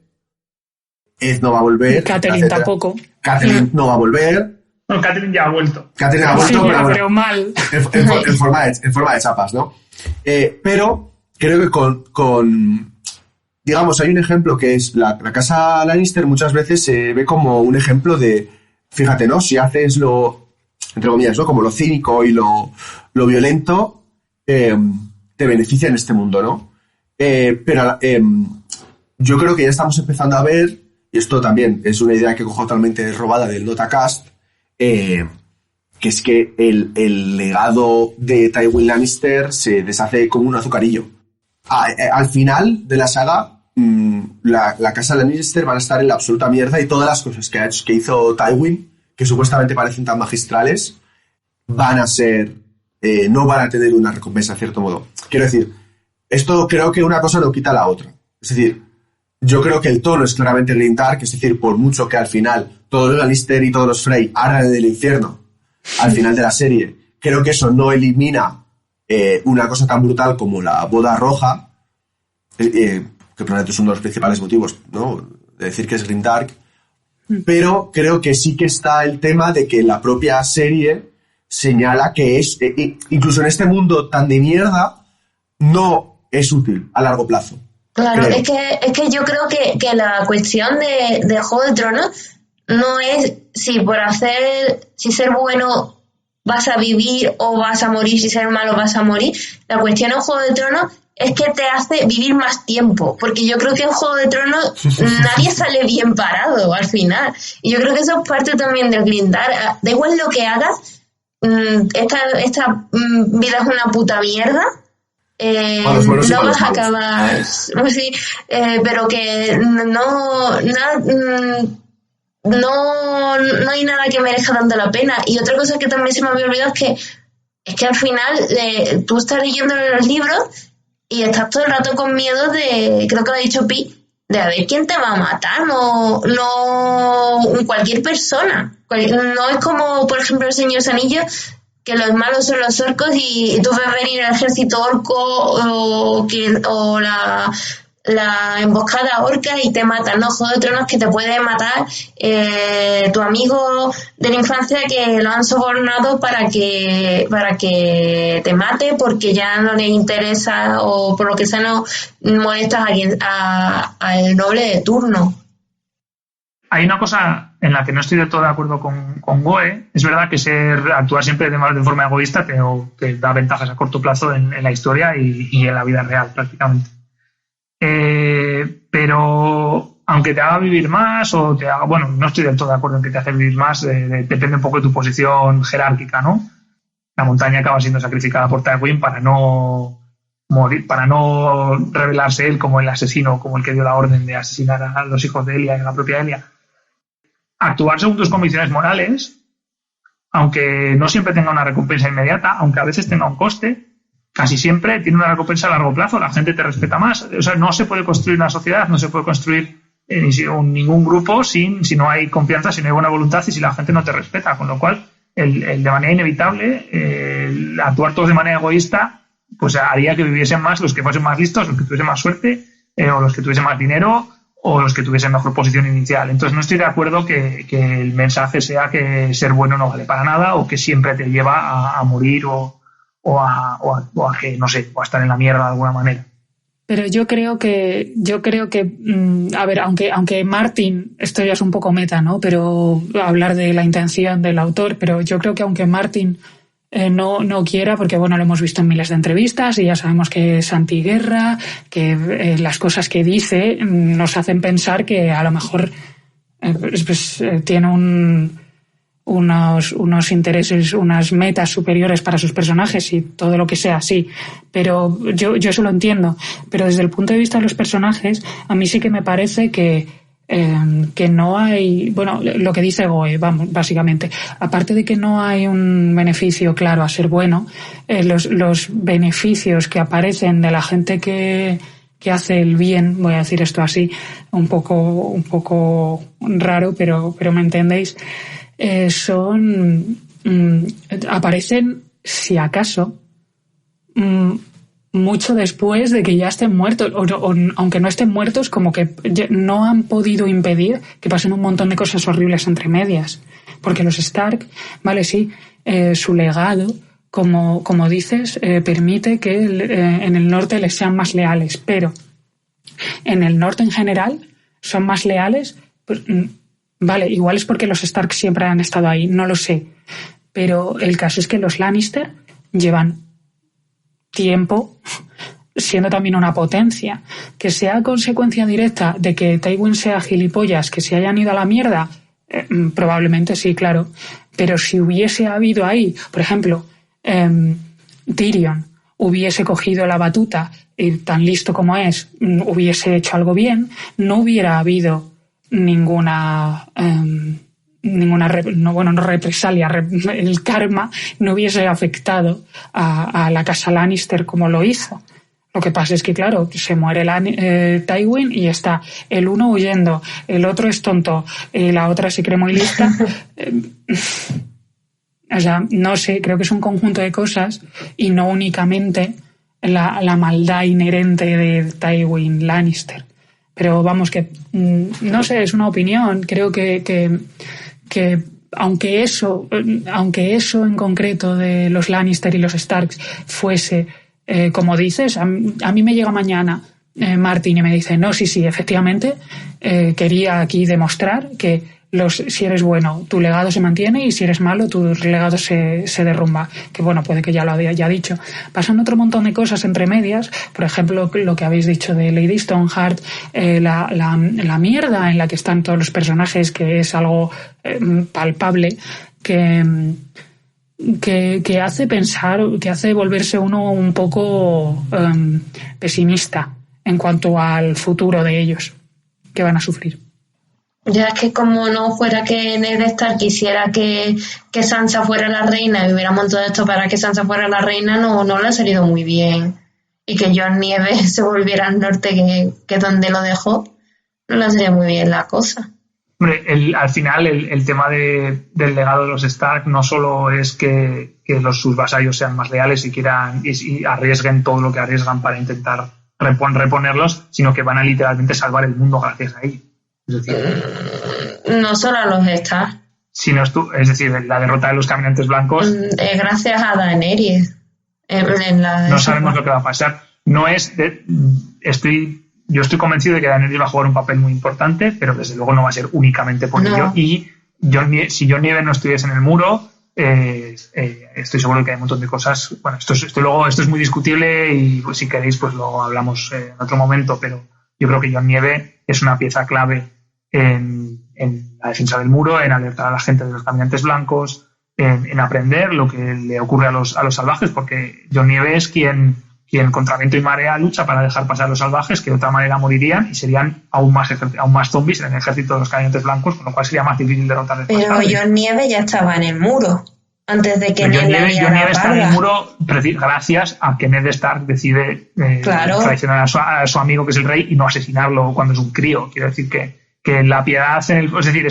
Ed no va a volver, Catelyn tampoco. Catelyn no va a volver. No, Catelyn ya ha vuelto. Catelyn ha vuelto, sí, pero mal. En forma de chapas, ¿no? Pero creo que con digamos, hay un ejemplo que es la casa Lannister muchas veces se ve como un ejemplo de, fíjate, ¿no? Si haces lo, entre comillas, ¿no?, como lo cínico y lo violento, te beneficia en este mundo, ¿no? Pero yo creo que ya estamos empezando a ver, y esto también es una idea que cojo totalmente robada del Notacast, que es que el legado de Tywin Lannister se deshace como un azucarillo. Al final de la saga, la casa Lannister van a estar en la absoluta mierda y todas las cosas que hizo Tywin, que supuestamente parecen tan magistrales, van a ser, no van a tener una recompensa, en cierto modo. Quiero decir, esto creo que una cosa no quita la otra. Es decir, yo creo que el tono es claramente grindark, es decir, por mucho que al final todos los Lannister y todos los Frey ardan del infierno al final de la serie, creo que eso no elimina una cosa tan brutal como la boda roja, que probablemente es uno de los principales motivos, ¿no?, de decir que es grindark, pero creo que sí que está el tema de que la propia serie señala que es, incluso en este mundo tan de mierda, no es útil a largo plazo. Claro, es que yo creo que la cuestión de Juego de Tronos no es si ser bueno vas a vivir o vas a morir, si ser malo vas a morir. La cuestión en Juego de Tronos es que te hace vivir más tiempo, porque yo creo que en Juego de Tronos nadie sale bien parado al final. Y yo creo que eso es parte también del blindar. Da igual lo que hagas, esta vida es una puta mierda. No vas a acabar, sí, pero que no hay nada que merezca tanto la pena. Y otra cosa que también se me había olvidado es que al final tú estás leyendo los libros y estás todo el rato con miedo de, creo que lo ha dicho Pi, de a ver quién te va a matar, no cualquier persona. No es como, por ejemplo, el Señor de los Anillos, que los malos son los orcos y tú ves venir el ejército orco o la emboscada orca y te matan, ¿no? Juego de Tronos que te puede matar tu amigo de la infancia que lo han sobornado para que te mate porque ya no le interesa o por lo que sea no molestas al noble de turno. Hay una cosa en la que no estoy del todo de acuerdo con Goe. Es verdad que actuar siempre de forma egoísta te da ventajas a corto plazo en la historia y en la vida real prácticamente. Pero aunque te haga vivir más o te haga... Bueno, no estoy del todo de acuerdo en que te hace vivir más, depende un poco de tu posición jerárquica, ¿no? La montaña acaba siendo sacrificada por Tywin para no morir, para no revelarse él como el asesino, como el que dio la orden de asesinar a los hijos de Elia y a la propia Elia. Actuar según tus convicciones morales, aunque no siempre tenga una recompensa inmediata, aunque a veces tenga un coste, casi siempre tiene una recompensa a largo plazo, la gente te respeta más. O sea, no se puede construir una sociedad, no se puede construir ningún grupo si no hay confianza, si no hay buena voluntad y si la gente no te respeta. Con lo cual, de manera inevitable, el actuar todos de manera egoísta, pues haría que viviesen más los que fuesen más listos, los que tuviesen más suerte, o los que tuviesen más dinero, o los que tuviesen mejor posición inicial. Entonces no estoy de acuerdo que el mensaje sea que ser bueno no vale para nada o que siempre te lleva a morir o o a que, no sé, o a estar en la mierda de alguna manera. Pero yo creo que a ver, aunque Martin, esto ya es un poco meta, ¿no? Pero hablar de la intención del autor, pero yo creo que aunque Martin no quiera, porque bueno, lo hemos visto en miles de entrevistas y ya sabemos que es antiguerra, que las cosas que dice nos hacen pensar que a lo mejor tiene unos intereses, unas metas superiores para sus personajes y todo lo que sea, sí. Pero yo eso lo entiendo. Pero desde el punto de vista de los personajes, a mí sí que me parece que no hay, bueno, lo que dice Goe, vamos, básicamente, aparte de que no hay un beneficio claro a ser bueno, los beneficios que aparecen de la gente que hace el bien, voy a decir esto así, un poco raro, pero me entendéis, aparecen, si acaso, mucho después de que ya estén muertos, o aunque no estén muertos, como que no han podido impedir que pasen un montón de cosas horribles entre medias. Porque los Stark, vale, sí, su legado, como dices, permite que en el norte les sean más leales, pero en el norte en general son más leales, pues, vale, igual es porque los Stark siempre han estado ahí, no lo sé, pero el caso es que los Lannister llevan tiempo siendo también una potencia. Que sea consecuencia directa de que Tywin sea gilipollas, que se hayan ido a la mierda, probablemente sí, claro, pero si hubiese habido ahí, por ejemplo, Tyrion hubiese cogido la batuta y tan listo como es, hubiese hecho algo bien, no hubiera habido ninguna represalia, el karma no hubiese afectado a la casa Lannister como lo hizo. Lo que pasa es que, claro, se muere Tywin y está el uno huyendo, el otro es tonto y la otra se cree muy lista. O sea, no sé, creo que es un conjunto de cosas y no únicamente la maldad inherente de Tywin Lannister. Pero vamos, que no sé, es una opinión. Creo que aunque eso en concreto de los Lannister y los Starks fuese, como dices, a mí me llega mañana Martin y me dice, no, sí, efectivamente, quería aquí demostrar que si eres bueno, tu legado se mantiene y si eres malo, tu legado se derrumba. Que bueno, puede que ya lo haya dicho. Pasan otro montón de cosas entre medias, por ejemplo, lo que habéis dicho de Lady Stoneheart, la mierda en la que están todos los personajes, que es algo palpable, que hace pensar, que hace volverse uno un poco pesimista en cuanto al futuro de ellos, que van a sufrir. Ya es que como no fuera que Ned Stark quisiera que Sansa fuera la reina y hubiera montado esto para que Sansa fuera la reina, no le ha salido muy bien. Y que Jon Nieve se volviera al norte, que donde lo dejó, no le salido muy bien la cosa. Hombre, al final el tema del legado de los Stark no solo es que sus vasallos sean más leales y arriesguen todo lo que arriesgan para intentar reponerlos, sino que van a literalmente salvar el mundo gracias a ellos. Es decir, no solo a los Stark. Es decir, la derrota de los caminantes blancos. Gracias a Daenerys. No sabemos lo que va a pasar. Yo estoy convencido de que Daenerys va a jugar un papel muy importante, pero desde luego no va a ser únicamente por ello. Y si Jon Nieve no estuviese en el muro, estoy seguro de que hay un montón de cosas. Bueno, esto es muy discutible y pues, si queréis pues lo hablamos en otro momento, pero yo creo que Jon Nieve es una pieza clave en la defensa del muro, en alertar a la gente de los caminantes blancos, en aprender lo que le ocurre a los salvajes, porque Jon Nieve es quien contra viento y marea lucha para dejar pasar a los salvajes, que de otra manera morirían y serían aún más zombies en el ejército de los caminantes blancos, con lo cual sería más difícil derrotarles. Pero Jon Nieve ya estaba en el muro antes de que Jon Nieve está en el muro gracias a que Ned Stark decide traicionar a su amigo, que es el rey, y no asesinarlo cuando es un crío. Quiero decir que la piedad es decir,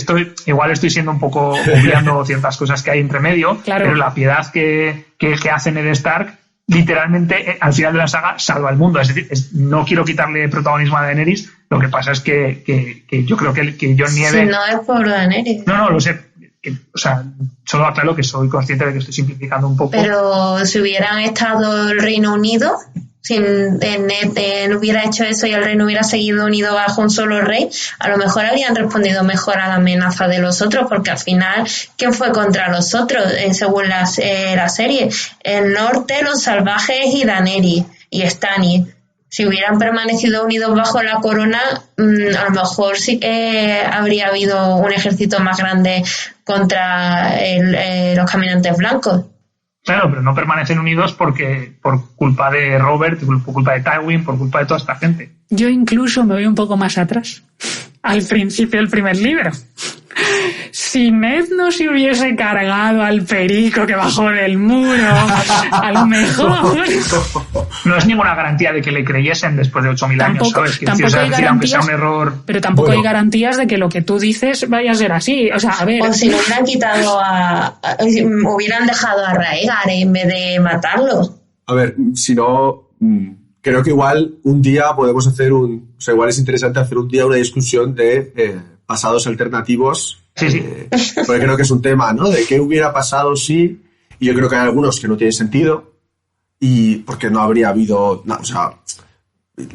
igual estoy siendo un poco obviando ciertas cosas que hay entre medio, claro, pero la piedad que hace Ned Stark literalmente al final de la saga salva al mundo. Es decir, no quiero quitarle protagonismo a Daenerys, lo que pasa es que yo creo que Jon Nieve... Si no es por Daenerys. No, lo sé. o sea, solo aclaro que soy consciente de que estoy simplificando un poco. Pero si hubieran estado el Reino Unido, si Ned hubiera hecho eso y el reino hubiera seguido unido bajo un solo rey, a lo mejor habrían respondido mejor a la amenaza de los otros, porque al final, ¿quién fue contra los otros? Según la serie, el norte, los salvajes y Daenerys y Stannis. Si hubieran permanecido unidos bajo la corona, a lo mejor sí que habría habido un ejército más grande contra los caminantes blancos. Claro, pero no permanecen unidos por culpa de Robert, por culpa de Tywin, por culpa de toda esta gente. Yo incluso me voy un poco más atrás, al principio del primer libro. Si Ned no se hubiese cargado al perico que bajó del muro, a lo mejor... No es ninguna garantía de que le creyesen después de 8.000 años, ¿sabes? Tampoco hay garantías, aunque sea un error... Pero tampoco hay garantías de que lo que tú dices vaya a ser así. O sea, a ver... O si no hubieran hubieran dejado a Rhaegar en vez de matarlo. A ver, si no... Creo que igual un día podemos hacer o sea, igual es interesante hacer un día una discusión de pasados alternativos. Sí. Porque creo que es un tema, ¿no? De qué hubiera pasado si... Y yo creo que hay algunos que no tienen sentido y porque no habría habido,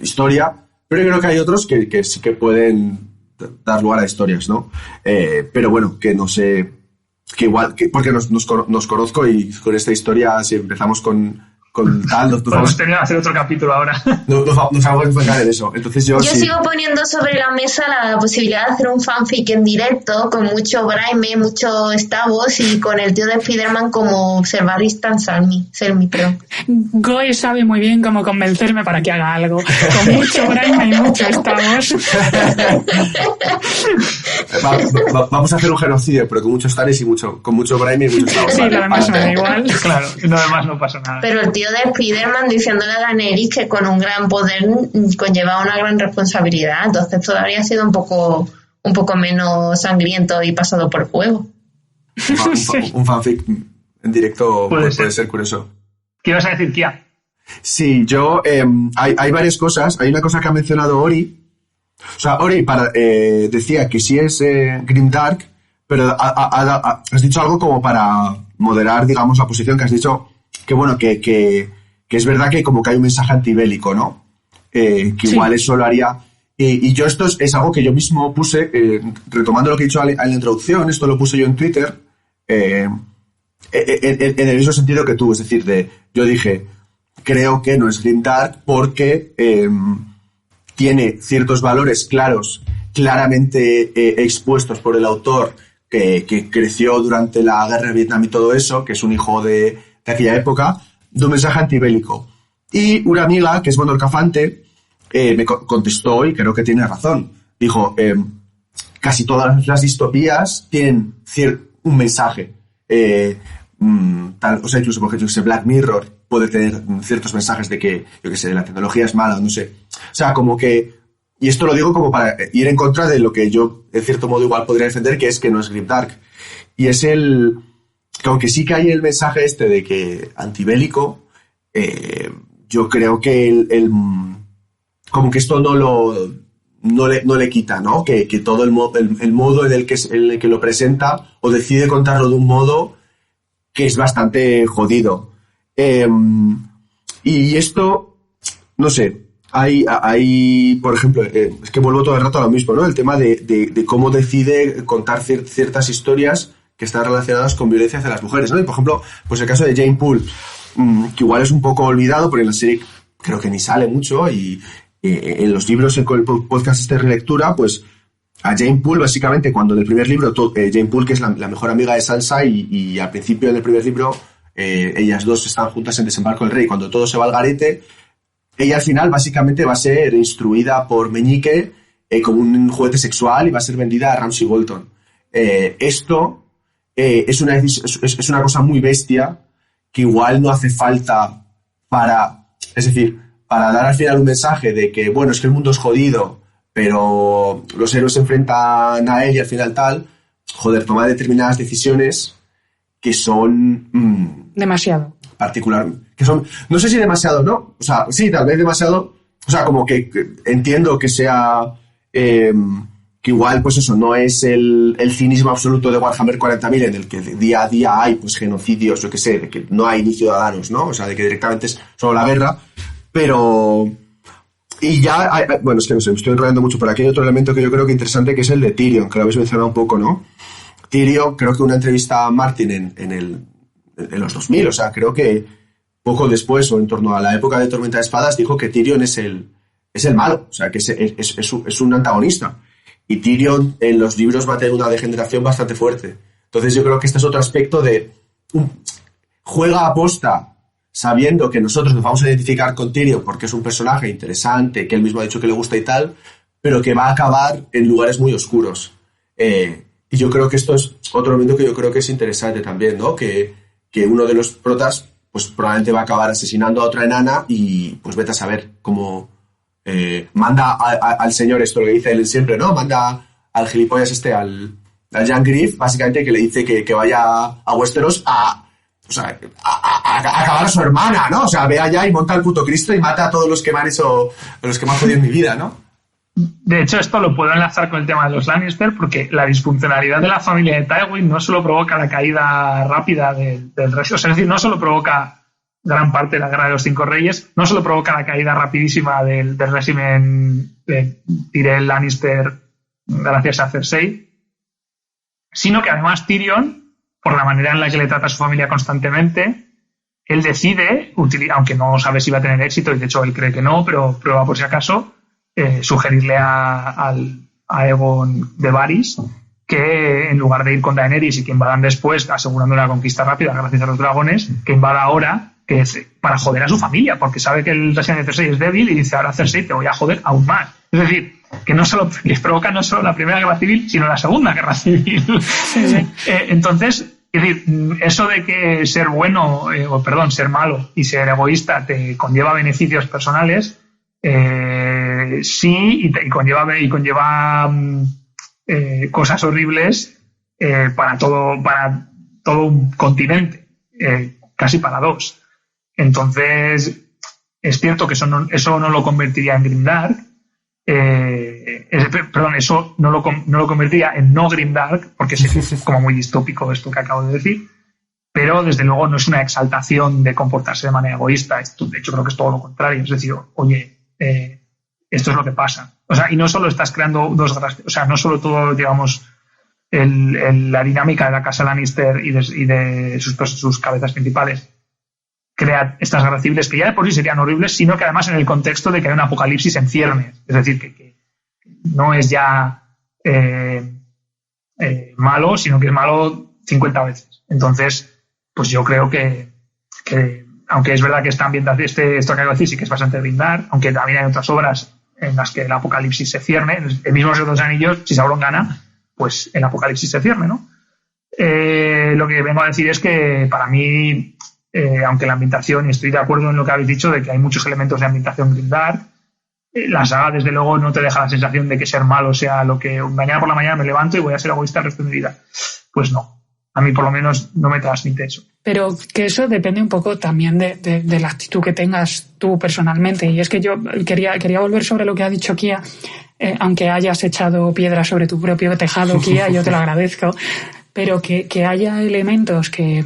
historia. Pero yo creo que hay otros que sí que pueden dar lugar a historias, ¿no? Pero bueno, que no sé... Que igual... porque nos conozco y con esta historia, si empezamos con tal... Podemos tener que hacer otro capítulo ahora. Nos vamos a enfocar en eso. Entonces yo sí. Sigo poniendo sobre la mesa la posibilidad de hacer un fanfic en directo con mucho Braime, mucho Stavos y con el tío de Spiderman como Servaristan Selmy, perdón. Goe sabe muy bien cómo convencerme para que haga algo. Con mucho Braime y mucho Stavos. Vamos a hacer un genocidio, pero con muchos Stannis y con mucho Braime y mucho Stavos. Sí, lo demás me da igual. Claro, lo demás no pasa nada. Pero el tío de Spiderman diciéndole a Daenerys que con un gran poder conlleva una gran responsabilidad, entonces todavía ha sido un poco menos sangriento y pasado por fuego. Un fanfic en directo puede ser curioso. ¿Qué ibas a decir, Kia? Sí, yo hay varias cosas. Hay una cosa que ha mencionado Ori. O sea, Ori decía que sí es grimdark, pero has dicho algo como para moderar, digamos, la posición, que has dicho que bueno, que es verdad que como que hay un mensaje antibélico, ¿no? Que igual eso lo haría... Y yo esto es algo que yo mismo puse, retomando lo que he dicho en la introducción, esto lo puse yo en Twitter, en el mismo sentido que tú, es decir, yo dije, creo que no es grimdark porque tiene ciertos valores claramente expuestos por el autor que creció durante la guerra de Vietnam y todo eso, que es un hijo de aquella época, de un mensaje antibélico. Y una amiga, que es Mondor Cafante, me contestó y creo que tiene razón. Dijo, casi todas las distopías tienen un mensaje. O sea, incluso, por ejemplo, Black Mirror puede tener ciertos mensajes de que, yo qué sé, la tecnología es mala, no sé. O sea, como que... Y esto lo digo como para ir en contra de lo que yo, de cierto modo, igual podría defender, que es que no es grimdark. Y es que aunque sí que hay el mensaje de que antibélico, yo creo que como que esto no le quita, ¿no? Que todo el modo en el que lo presenta o decide contarlo de un modo que es bastante jodido. Y esto, no sé, hay por ejemplo, es que vuelvo todo el rato a lo mismo, ¿no? El tema de cómo decide contar ciertas historias que están relacionadas con violencia hacia las mujeres, ¿no? Y, por ejemplo, pues el caso de Jane Poole, que igual es un poco olvidado, porque en la serie creo que ni sale mucho, y en los libros, con el podcast de relectura, pues a Jane Poole, básicamente, cuando en el primer libro, Jane Poole, que es la mejor amiga de Sansa, y al principio del primer libro, ellas dos están juntas en Desembarco del Rey. Cuando todo se va al garete, ella al final, básicamente, va a ser instruida por Meñique como un juguete sexual y va a ser vendida a Ramsay Bolton. Esto... es una cosa muy bestia que igual no hace falta para dar al final un mensaje de que, bueno, es que el mundo es jodido, pero los héroes se enfrentan a él y al final tal, toma determinadas decisiones que son... demasiado. que son, no sé si demasiado, ¿no? O sea, sí, tal vez demasiado, o sea, como que entiendo que sea... que que igual, pues eso, no es el cinismo absoluto de Warhammer 40.000 en el que día a día hay, pues, genocidios, yo qué sé, de que no hay ni ciudadanos, ¿no? O sea, de que directamente es solo la guerra, pero... Y ya, bueno, es que no sé, me estoy enrollando mucho, pero aquí hay otro elemento que yo creo que interesante, que es el de Tyrion, que lo habéis mencionado un poco, ¿no? Tyrion, creo que una entrevista a Martin en los 2000, o sea, creo que poco después, o en torno a la época de Tormenta de Espadas, dijo que Tyrion es el malo, o sea, que es un antagonista. Y Tyrion en los libros va a tener una degeneración bastante fuerte. Entonces yo creo que este es otro aspecto de... juega a posta sabiendo que nosotros nos vamos a identificar con Tyrion porque es un personaje interesante, que él mismo ha dicho que le gusta y tal, pero que va a acabar en lugares muy oscuros. Y yo creo que esto es otro elemento que yo creo que es interesante también, ¿no? Que uno de los protas pues probablemente va a acabar asesinando a otra enana y pues vete a saber cómo... manda al señor, esto lo que dice él siempre, ¿no? Manda al gilipollas al Jan Griff, básicamente, que le dice que vaya a Westeros a acabar a su hermana, ¿no? O sea, ve allá y monta al puto Cristo y mata a todos los que me han hecho, los que me han jodido en mi vida, ¿no? De hecho, esto lo puedo enlazar con el tema de los Lannister, porque la disfuncionalidad de la familia de Tywin no solo provoca la caída rápida del resto, o sea, es decir, no solo provoca gran parte de la Guerra de los Cinco Reyes, no solo provoca la caída rapidísima del régimen de Tyrell Lannister gracias a Cersei, sino que además Tyrion, por la manera en la que le trata a su familia constantemente, él decide, aunque no sabe si va a tener éxito, y de hecho él cree que no, pero prueba por si acaso, sugerirle a Aegon de Varys que en lugar de ir con Daenerys y que invadan después, asegurando una conquista rápida gracias a los dragones, que invada ahora, que es para joder a su familia, porque sabe que el régimen de Cersei es débil y dice, ahora Cersei te voy a joder aún más. Es decir, que no solo les provoca no solo la Primera Guerra Civil, sino la Segunda Guerra Civil. Sí. Entonces, es decir, eso de que ser bueno, ser malo y ser egoísta te conlleva beneficios personales, sí, y conlleva cosas horribles para todo un continente, casi para dos. Entonces, es cierto que eso no lo convertiría en grimdark, eso no lo convertiría en no grimdark, porque es como muy distópico esto que acabo de decir, pero desde luego no es una exaltación de comportarse de manera egoísta. De hecho, creo que es todo lo contrario. Es decir, oye, esto es lo que pasa. O sea, y no solo estás creando no solo todo, digamos, la dinámica de la casa Lannister y de sus cabezas principales crea estas guerras civiles que ya de por sí serían horribles, sino que además en el contexto de que hay un apocalipsis en ciernes. Es decir, que no es ya malo, sino que es malo 50 veces. Entonces, pues yo creo que aunque es verdad que esta ambientación, esto que acabo de decir sí que es bastante grimdark, aunque también hay otras obras en las que el apocalipsis se cierne. El mismo Señor de los Anillos, si Sauron gana, pues el apocalipsis se cierne, ¿no? Lo que vengo a decir es que para mí, aunque la ambientación, y estoy de acuerdo en lo que habéis dicho, de que hay muchos elementos de ambientación grimdark, la saga desde luego no te deja la sensación de que ser malo sea lo que mañana por la mañana me levanto y voy a ser egoísta el resto de mi vida. Pues no. A mí por lo menos no me transmite eso. Pero que eso depende un poco también de la actitud que tengas tú personalmente. Y es que yo quería volver sobre lo que ha dicho Kia, aunque hayas echado piedra sobre tu propio tejado, Kia, yo te lo agradezco, pero que haya elementos que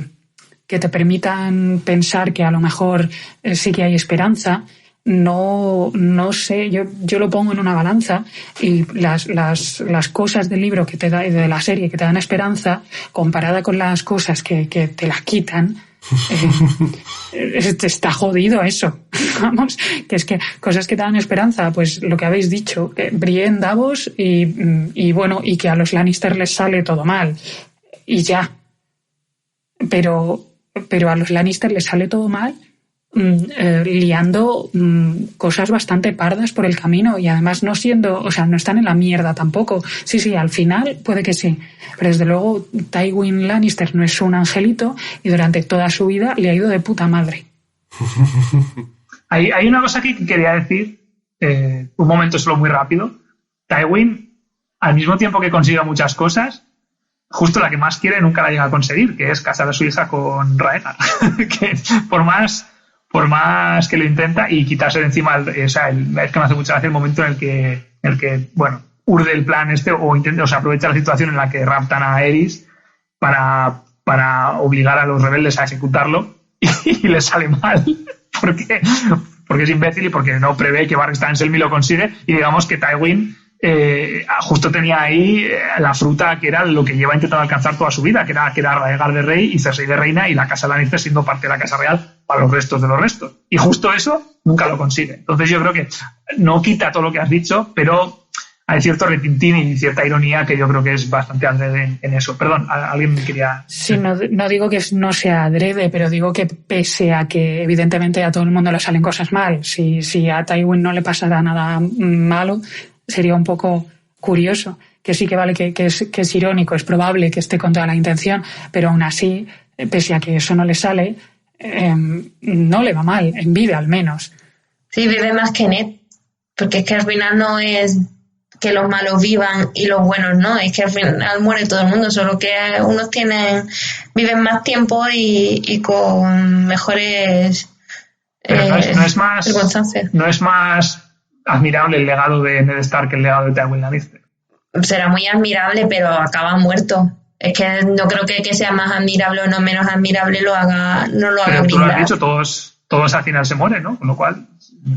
te permitan pensar que a lo mejor sí que hay esperanza. No sé, yo lo pongo en una balanza y las cosas del libro que te da, de la serie que te dan esperanza, comparada con las cosas que te las quitan, está jodido eso. Vamos, que es que cosas que te dan esperanza, pues lo que habéis dicho, Brienne, Davos y bueno, y que a los Lannister les sale todo mal y ya, pero a los Lannister les sale todo mal liando cosas bastante pardas por el camino y además no están en la mierda tampoco. Sí, al final puede que sí, pero desde luego Tywin Lannister no es un angelito y durante toda su vida le ha ido de puta madre. Hay una cosa aquí que quería decir, un momento solo muy rápido. Tywin, al mismo tiempo que consigue muchas cosas, justo la que más quiere nunca la llega a conseguir, que es casar a su hija con Rhaegar. Que por más que lo intenta y quitarse de encima, es que me hace mucha gracia el momento en el que urde el plan o sea, aprovecha la situación en la que raptan a Aerys para obligar a los rebeldes a ejecutarlo y le sale mal porque es imbécil y porque no prevé que Varys Tansselmy lo consigue, y digamos que Tywin justo tenía ahí la fruta que era lo que lleva intentando alcanzar toda su vida, que era Rhaegar de rey y Cersei de reina, y la casa Lannister siendo parte de la casa real para los restos de los restos, y justo eso nunca lo consigue. Entonces yo creo que no quita todo lo que has dicho, pero hay cierto retintín y cierta ironía que yo creo que es bastante adrede en eso. Perdón, alguien me quería... Sí, no digo que no sea adrede, pero digo que pese a que evidentemente a todo el mundo le salen cosas mal, si a Tywin no le pasara nada malo, sería un poco curioso. Que sí que vale que es irónico, es probable que esté con toda la intención, pero aún así, pese a que eso no le sale, no le va mal, en vida al menos. Sí, vive más que Ned, porque es que al final no es que los malos vivan y los buenos no, es que al final muere todo el mundo, solo que unos viven más tiempo y con mejores circunstancias. No es más admirable el legado de Ned Stark que el legado de Tywin Lannister. Será muy admirable, pero acaba muerto. Es que no creo que sea más admirable o no menos admirable no lo haga Pero tú lo has brindar. dicho, todos al final se mueren, ¿no? Con lo cual...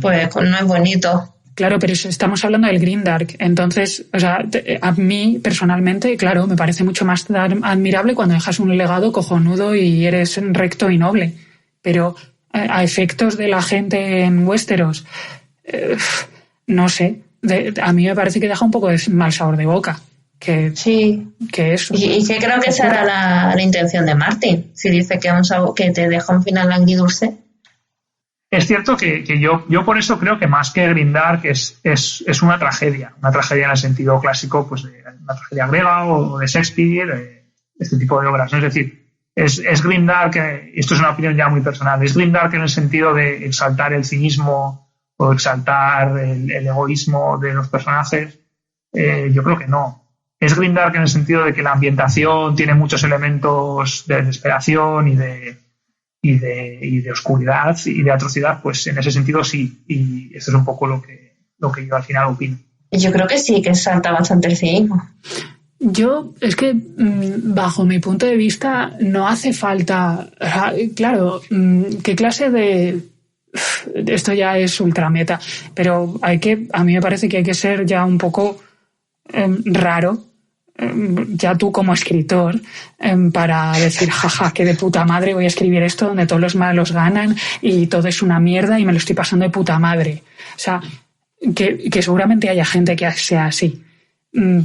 Pues no es bonito. Claro, pero estamos hablando del Grimdark. Entonces, o sea, a mí personalmente, claro, me parece mucho más admirable cuando dejas un legado cojonudo y eres recto y noble. Pero a efectos de la gente en Westeros, no sé, a mí me parece que deja un poco de mal sabor de boca. Sí. Que eso. Y que creo que esa era la intención de Martin. Si dice que te deja un final agridulce. Es cierto que yo por eso creo que más que Grimdark es una tragedia en el sentido clásico, pues de una tragedia griega o de Shakespeare, este tipo de obras, ¿no? Es decir, es Grimdark, esto es una opinión ya muy personal, es Grimdark en el sentido de exaltar el cinismo o exaltar el egoísmo de los personajes. Yo creo que no. Es Grimdark en el sentido de que la ambientación tiene muchos elementos de desesperación y de oscuridad y de atrocidad, pues en ese sentido sí, y eso es un poco lo que yo al final opino. Yo creo que sí, que salta bastante el cinismo. Yo, es que bajo mi punto de vista no hace falta, claro, qué clase de... Esto ya es ultrameta, pero a mí me parece que hay que ser ya un poco raro, ya tú como escritor, para decir, jaja, que de puta madre voy a escribir esto donde todos los malos ganan y todo es una mierda y me lo estoy pasando de puta madre. O sea, que seguramente haya gente que sea así.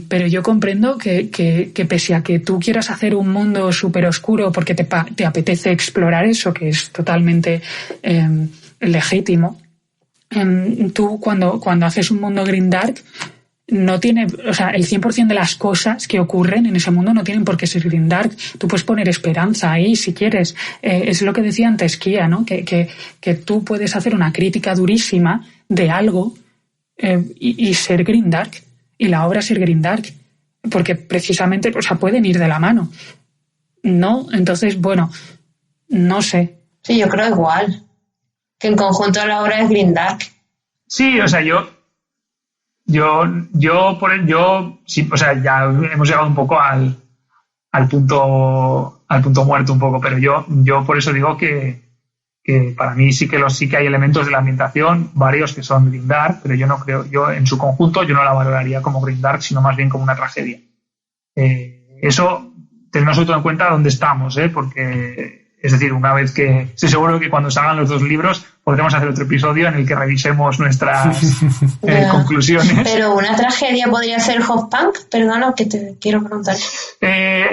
Pero yo comprendo que pese a que tú quieras hacer un mundo súper oscuro porque te apetece explorar eso, que es totalmente legítimo, tú cuando haces un mundo grimdark, no tiene, o sea, el 100% de las cosas que ocurren en ese mundo no tienen por qué ser grimdark. Tú puedes poner esperanza ahí si quieres. Es lo que decía antes Kia, ¿no? Que tú puedes hacer una crítica durísima de algo y ser grimdark, y la obra ser grimdark, porque precisamente, o sea, pueden ir de la mano. ¿No? Entonces, bueno, no sé. Sí, yo creo igual. Que en conjunto la obra es grimdark. Sí, o sea, sí, o sea, ya hemos llegado un poco al punto muerto un poco, pero yo por eso digo que para mí sí que hay elementos de la ambientación, varios que son grimdark, pero yo en su conjunto yo no la valoraría como grimdark, sino más bien como una tragedia. Eso tenemos sobre todo en cuenta dónde estamos, porque es decir, una vez que estoy seguro que cuando salgan los 2 libros podremos hacer otro episodio en el que revisemos nuestras conclusiones. Pero una tragedia podría ser Hoffpunk, perdona que te quiero preguntar.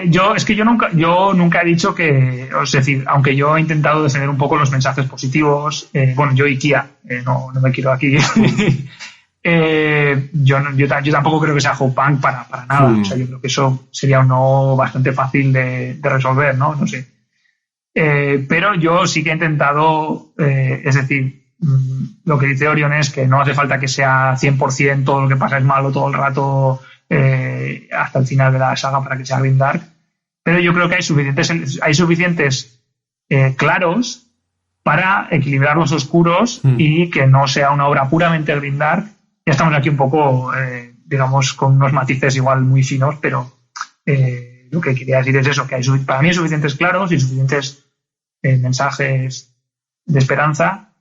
Yo nunca he dicho que, es decir, aunque yo he intentado defender un poco los mensajes positivos, yo y Kia, no me quiero aquí. Yo tampoco creo que sea Hoffpunk para nada. O sea, yo creo que eso sería un no bastante fácil de resolver, ¿no? No sé. Pero yo sí que he intentado, es decir, lo que dice Orion es que no hace falta que sea 100% todo lo que pasa es malo todo el rato hasta el final de la saga para que sea grimdark, pero yo creo que hay suficientes claros para equilibrar los oscuros y que no sea una obra puramente grimdark. Ya estamos aquí un poco digamos, con unos matices igual muy finos, pero lo que quería decir es eso, que para mí hay suficientes claros y suficientes mensajes de esperanza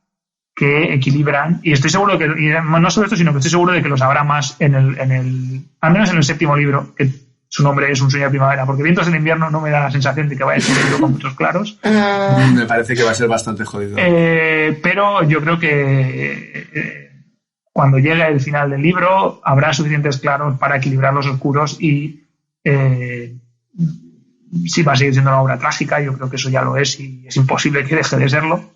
que equilibran, y estoy seguro que, y no solo esto, sino que estoy seguro de que los habrá más al menos en el 7º libro, que su nombre es Un sueño de primavera, porque Vientos del invierno no me da la sensación de que vaya a ser un libro con muchos claros. Me parece que va a ser bastante jodido. Pero yo creo que cuando llegue el final del libro habrá suficientes claros para equilibrar los oscuros y sí va a seguir siendo una obra trágica, yo creo que eso ya lo es y es imposible que deje de serlo,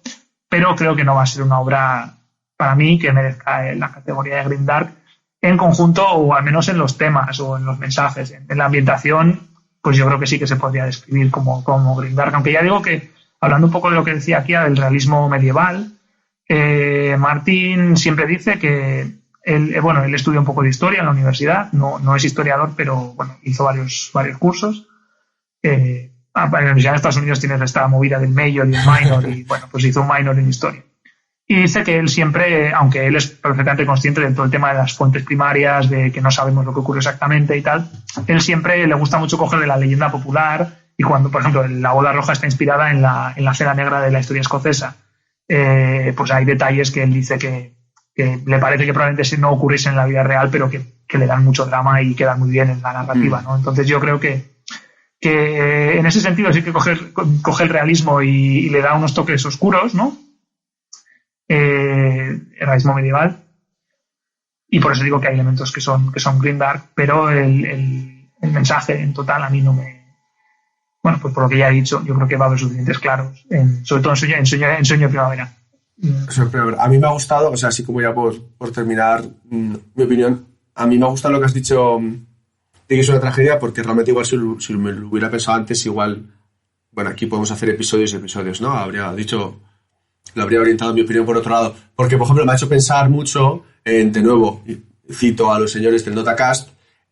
pero creo que no va a ser una obra para mí que merezca la categoría de grimdark en conjunto, o al menos en los temas o en los mensajes. En la ambientación, pues yo creo que sí que se podría describir como grimdark, aunque ya digo que, hablando un poco de lo que decía aquí del realismo medieval, Martín siempre dice que él estudia un poco de historia en la universidad, no es historiador, pero bueno, hizo varios cursos. En la Universidad de Estados Unidos tienes esta movida del major y el minor, y bueno, pues hizo un minor en historia. Y dice que él siempre, aunque él es perfectamente consciente de todo el tema de las fuentes primarias, de que no sabemos lo que ocurre exactamente y tal, él siempre le gusta mucho coger de la leyenda popular, y cuando, por ejemplo, la boda roja está inspirada en la seda negra de la historia escocesa, pues hay detalles que él dice que le parece que probablemente no ocurriesen en la vida real, pero que le dan mucho drama y quedan muy bien en la narrativa, ¿no? Entonces yo creo que en ese sentido sí que coge el realismo y le da unos toques oscuros, ¿no? El realismo medieval, y por eso digo que hay elementos que son grimdark, pero el mensaje en total a mí no me... Bueno, pues por lo que ya he dicho, yo creo que va a haber suficientes claros, sobre todo en Sueño de primavera. A mí me ha gustado, o sea, así como ya por terminar mi opinión, a mí me ha gustado lo que has dicho de que es una tragedia, porque realmente igual si me lo hubiera pensado antes, igual, bueno, aquí podemos hacer episodios y episodios, ¿no? Lo habría orientado mi opinión por otro lado, porque por ejemplo me ha hecho pensar mucho de nuevo, cito a los señores del Notacast,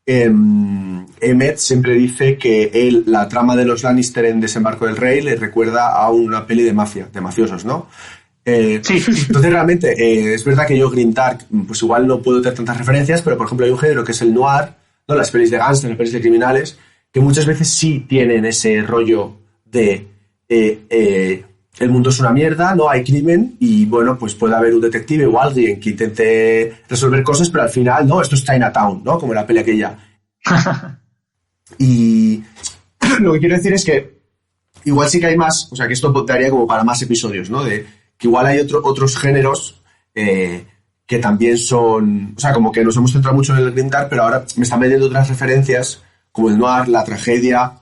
Emmett siempre dice que la trama de los Lannister en Desembarco del Rey le recuerda a una peli de mafia, de mafiosos, ¿no? Sí. Entonces realmente es verdad que yo grimdark pues igual no puedo tener tantas referencias, pero por ejemplo hay un género que es el noir, ¿no? Las pelis de gángster, las pelis de criminales, que muchas veces sí tienen ese rollo de el mundo es una mierda, no hay crimen y bueno, pues puede haber un detective o alguien que intente resolver cosas, pero al final, no, esto es Chinatown, ¿no? Como la peli aquella. Y lo que quiero decir es que igual sí que hay más, o sea, que esto daría como para más episodios, ¿no? De que igual hay otros géneros que también son, o sea, como que nos hemos centrado mucho en el grimdark, pero ahora me están metiendo otras referencias como el noir, la tragedia,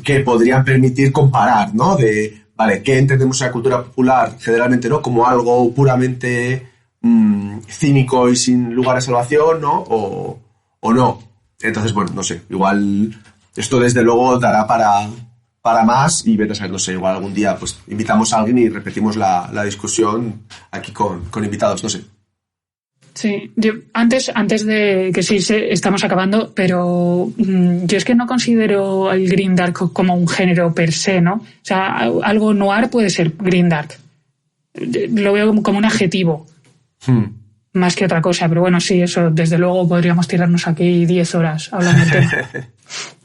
que podrían permitir comparar, ¿no? Vale, ¿qué entendemos en la cultura popular generalmente, ¿no? Como algo puramente cínico y sin lugar a salvación, ¿no? O no. Entonces, bueno, no sé, igual esto desde luego dará para más y vete a saber, no sé, igual algún día pues invitamos a alguien y repetimos la discusión aquí con invitados, no sé. Sí, yo antes de que sí estamos acabando, pero yo es que no considero el grimdark como un género per se, ¿no? O sea, algo noir puede ser grimdark. Lo veo como un adjetivo, más que otra cosa, pero bueno, sí, eso, desde luego podríamos tirarnos aquí 10 horas hablando del tema.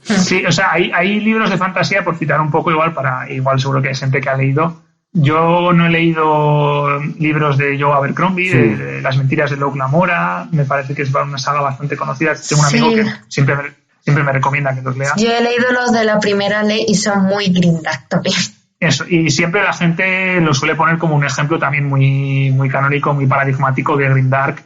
Sí, o sea, hay libros de fantasía, por citar un poco igual seguro que hay gente que ha leído. Yo no he leído libros de Joe Abercrombie, de Las mentiras de Locke Lamora, me parece que es una saga bastante conocida. Tengo un amigo que siempre me recomienda que los lea. Yo he leído los de la primera ley y son muy grimdark también. Eso, y siempre la gente lo suele poner como un ejemplo también muy, muy canónico, muy paradigmático de grimdark.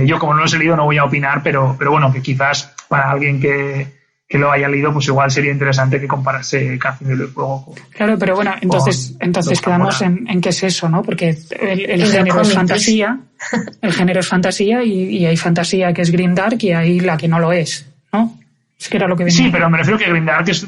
Yo como no los he leído no voy a opinar, pero bueno, que quizás para alguien que lo haya leído, pues igual sería interesante que comparase Canción del Fuego. Claro, pero bueno, entonces quedamos en qué es eso, ¿no? Porque el género es fantasía, el género es fantasía y hay fantasía que es grimdark y hay la que no lo es, ¿no? Es que era lo que venía. Sí, pero me refiero que grimdark es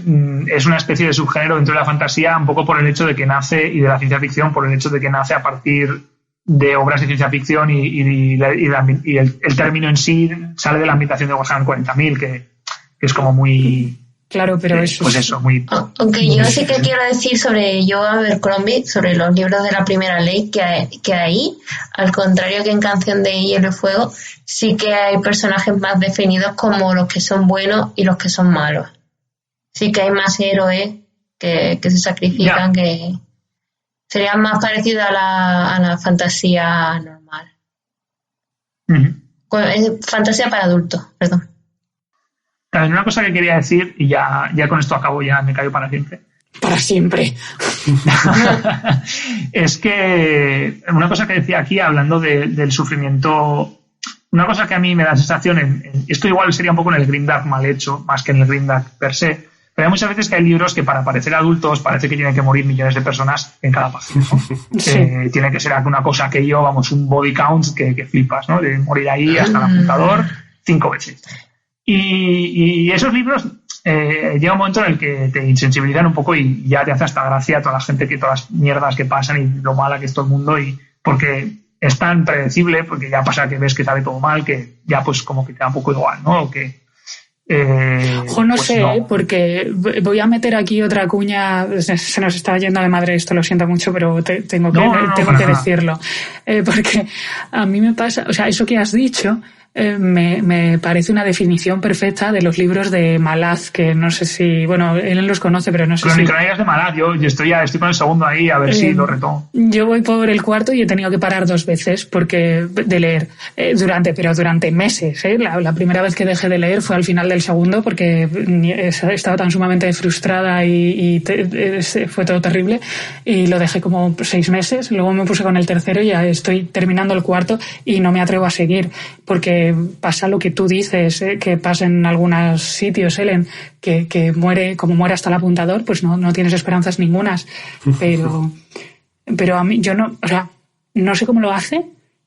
una especie de subgénero dentro de la fantasía, un poco por el hecho de que nace, y de la ciencia ficción, por el hecho de que nace a partir de obras de ciencia ficción y el término en sí sale de la ambientación de Warhammer 40.000, que es como muy Claro, pero eso... Pues eso, muy... Aunque yo sí que quiero decir sobre Joe Abercrombie, sobre los libros de la Primera Ley, que ahí, al contrario que en Canción de Hielo y Fuego, sí que hay personajes más definidos como los que son buenos y los que son malos. Sí que hay más héroes que se sacrifican, que serían más parecidos a la fantasía normal. Fantasía para adultos, perdón. También una cosa que quería decir, y ya con esto acabo, ya me callo para siempre. Para siempre. Es que una cosa que decía aquí, hablando del sufrimiento, una cosa que a mí me da sensación, esto igual sería un poco en el grimdark mal hecho, más que en el grimdark per se, pero hay muchas veces que hay libros que para parecer adultos parece que tienen que morir millones de personas en cada página, ¿no? Sí. Tiene que ser una cosa aquello, vamos, un body count que flipas, ¿no? De morir ahí hasta el apuntador 5 veces. Y esos libros llega un momento en el que te insensibilizan un poco y ya te hace hasta gracia toda la gente, todas las mierdas que pasan y lo mala que es todo el mundo, y porque es tan predecible, porque ya pasa que ves que sabe todo mal, que ya pues como que te da un poco igual, ¿no? O que, no pues sé, no. Porque voy a meter aquí otra cuña, se nos está yendo de madre esto, lo siento mucho, pero tengo que decirlo. Porque a mí me pasa, o sea, eso que has dicho... me parece una definición perfecta de los libros de Malaz, que no sé si... Bueno, él los conoce, pero no sé si... Crónicas de Malaz, yo estoy con el segundo ahí, a ver si lo retomo. Yo voy por el cuarto y he tenido que parar 2 veces de leer, durante meses. La primera vez que dejé de leer fue al final del segundo, porque estaba tan sumamente frustrada y fue todo terrible, y lo dejé como 6 meses. Luego me puse con el tercero y ya estoy terminando el cuarto y no me atrevo a seguir, porque pasa lo que tú dices, que pasa en algunos sitios, Ellen, que muere hasta el apuntador, pues no tienes esperanzas ningunas. Pero a mí, yo no, o sea, no sé cómo lo hace,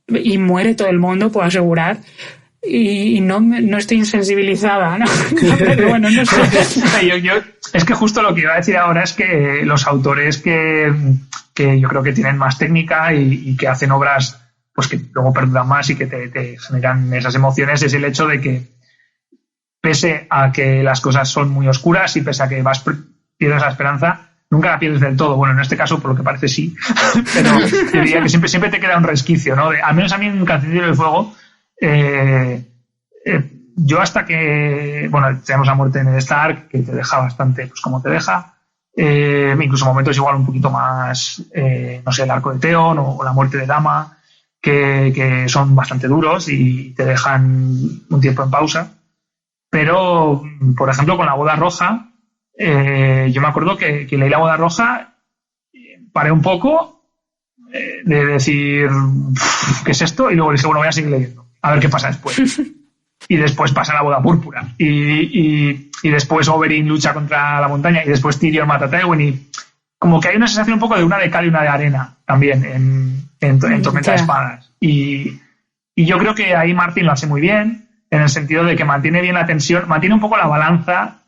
y muere todo el mundo, puedo asegurar, y no estoy insensibilizada, ¿no? Pero bueno, no sé. yo es que justo lo que iba a decir ahora es que los autores que yo creo que tienen más técnica y que hacen obras pues que luego perduran más y que te generan esas emociones, es el hecho de que, pese a que las cosas son muy oscuras y pese a que pierdes la esperanza, nunca la pierdes del todo. Bueno, en este caso, por lo que parece, sí. Pero yo diría que siempre te queda un resquicio, ¿no? Al menos a mí en Canción del Fuego, yo hasta que... Bueno, tenemos la muerte de Ned Stark, que te deja bastante, pues como te deja. Incluso momentos igual un poquito más, no sé, el arco de Theon o la muerte de Dama, que son bastante duros y te dejan un tiempo en pausa. Pero, por ejemplo, con La Boda Roja, yo me acuerdo que leí La Boda Roja, paré un poco de decir, ¿qué es esto? Y luego dije, bueno, voy a seguir leyendo, a ver qué pasa después. Y después pasa La Boda Púrpura. Y después Oberyn lucha contra la montaña y después Tyrion mata a Tywin, y como que hay una sensación un poco de una de cal y una de arena también en Tormenta de Espadas. Y yo creo que ahí Martin lo hace muy bien, en el sentido de que mantiene bien la tensión, mantiene un poco la balanza,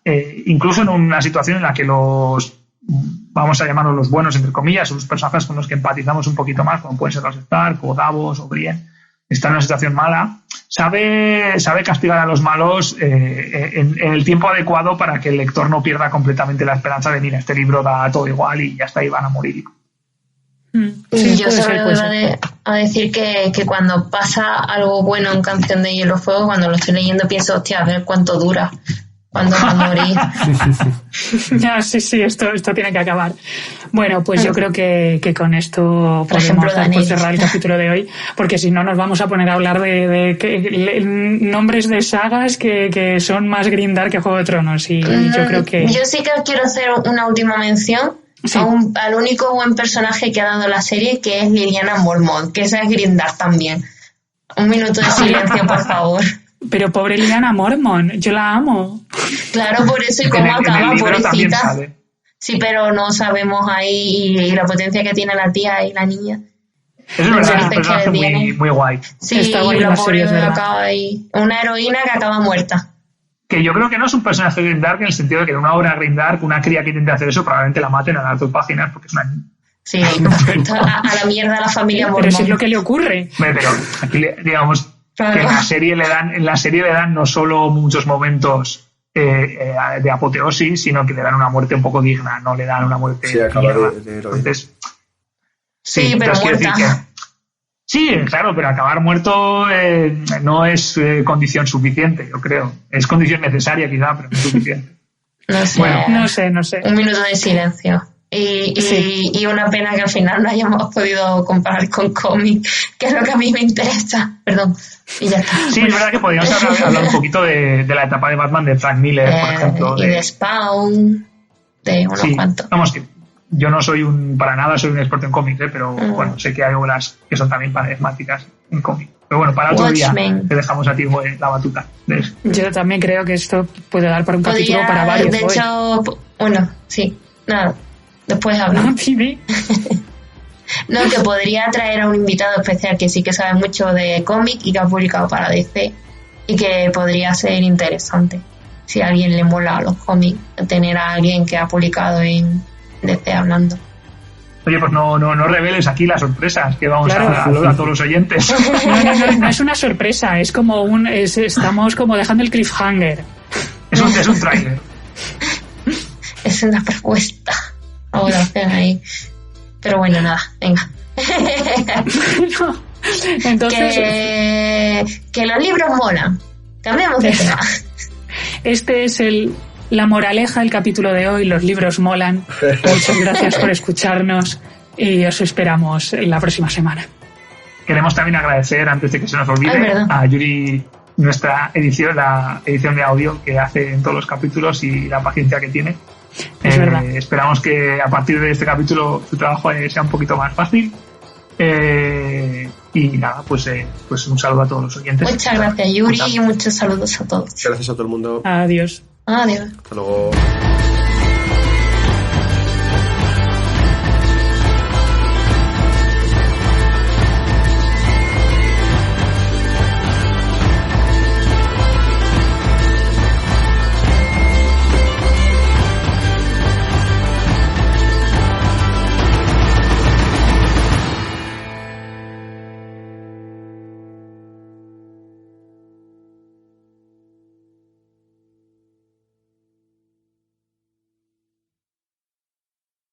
incluso en una situación en la que vamos a llamarlos los buenos, entre comillas, son los personajes con los que empatizamos un poquito más, como pueden ser los Stark, o Davos, o Brienne, están en una situación mala, sabe castigar a los malos en el tiempo adecuado para que el lector no pierda completamente la esperanza de, mira, este libro da todo igual y ya está, ahí van a morir. Sí, yo solo iba a decir que cuando pasa algo bueno en Canción de Hielo y Fuego, cuando lo estoy leyendo pienso, hostia, a ver cuánto dura, cuándo va a morir. Ya, sí, esto tiene que acabar. Bueno, pues yo creo que con esto podemos dar por cerrar el capítulo de hoy, porque si no nos vamos a poner a hablar de nombres de sagas que son más grimdark que Juego de Tronos, y yo creo que... Yo sí que quiero hacer una última mención. Sí. Al único buen personaje que ha dado la serie, que es Lyanna Mormont, que esa es grimdark también. Un minuto de silencio, por favor. Pero pobre Lyanna Mormont, yo la amo. Claro, por eso, y cómo acaba, pobrecita. Sí, pero no sabemos ahí, y la potencia que tiene la tía y la niña. Es verdad, es un personaje muy guay. Sí, y la pobre acaba ahí. Una heroína que acaba muerta. Que yo creo que no es un personaje grimdark en el sentido de que en una obra grimdark, una cría que intente hacer eso, probablemente la maten a las 2 páginas porque es una niña. Sí, a la mierda a la familia Mormont. Pero eso es lo que le ocurre. Pero aquí, digamos, claro, que en la serie le dan no solo muchos momentos de apoteosis, sino que le dan una muerte un poco digna, no le dan una muerte Sí, acaba de entonces, Sí, pero muerta. Sí, claro, pero acabar muerto no es condición suficiente, yo creo. Es condición necesaria quizá, pero no es suficiente. No sé. Bueno, No sé. Un minuto de silencio. Y una pena que al final no hayamos podido comparar con cómic, que es lo que a mí me interesa. Perdón. Y ya está. Sí, es verdad que podríamos hablar un poquito de la etapa de Batman de Frank Miller, por ejemplo. Y de Spawn, de unos cuantos. Vamos, que yo no soy para nada soy un experto en cómics, pero bueno, sé que hay obras que son también paradigmáticas en cómic. Pero bueno, para otro Watchmen. día te dejamos a ti la batuta de eso. Yo también creo que esto puede dar para un capítulo para varios. De hecho, bueno, sí, nada. Después hablamos. No, que podría traer a un invitado especial que sí que sabe mucho de cómic y que ha publicado para DC y que podría ser interesante. Si a alguien le mola los cómics, tener a alguien que ha publicado en DC hablando. Oye, pues no reveles aquí las sorpresas que vamos Claro. a todos los oyentes. No es una sorpresa, es como estamos como dejando el cliffhanger. Es un tráiler. Es una propuesta. Oración ahí. Pero bueno, nada, venga. Entonces, que los libros molan. Cambiamos de tema. este es la moraleja del capítulo de hoy. Los libros molan. Muchas gracias por escucharnos y os esperamos la próxima semana. Queremos también agradecer, antes de que se nos olvide, a Yuri la edición de audio que hace en todos los capítulos y la paciencia que tiene. Es verdad. Esperamos que a partir de este capítulo su trabajo sea un poquito más fácil. Y nada, pues un saludo a todos los oyentes. Muchas gracias, Yuri, y muchos saludos a todos. Gracias a todo el mundo. Adiós. Adiós. Hasta luego.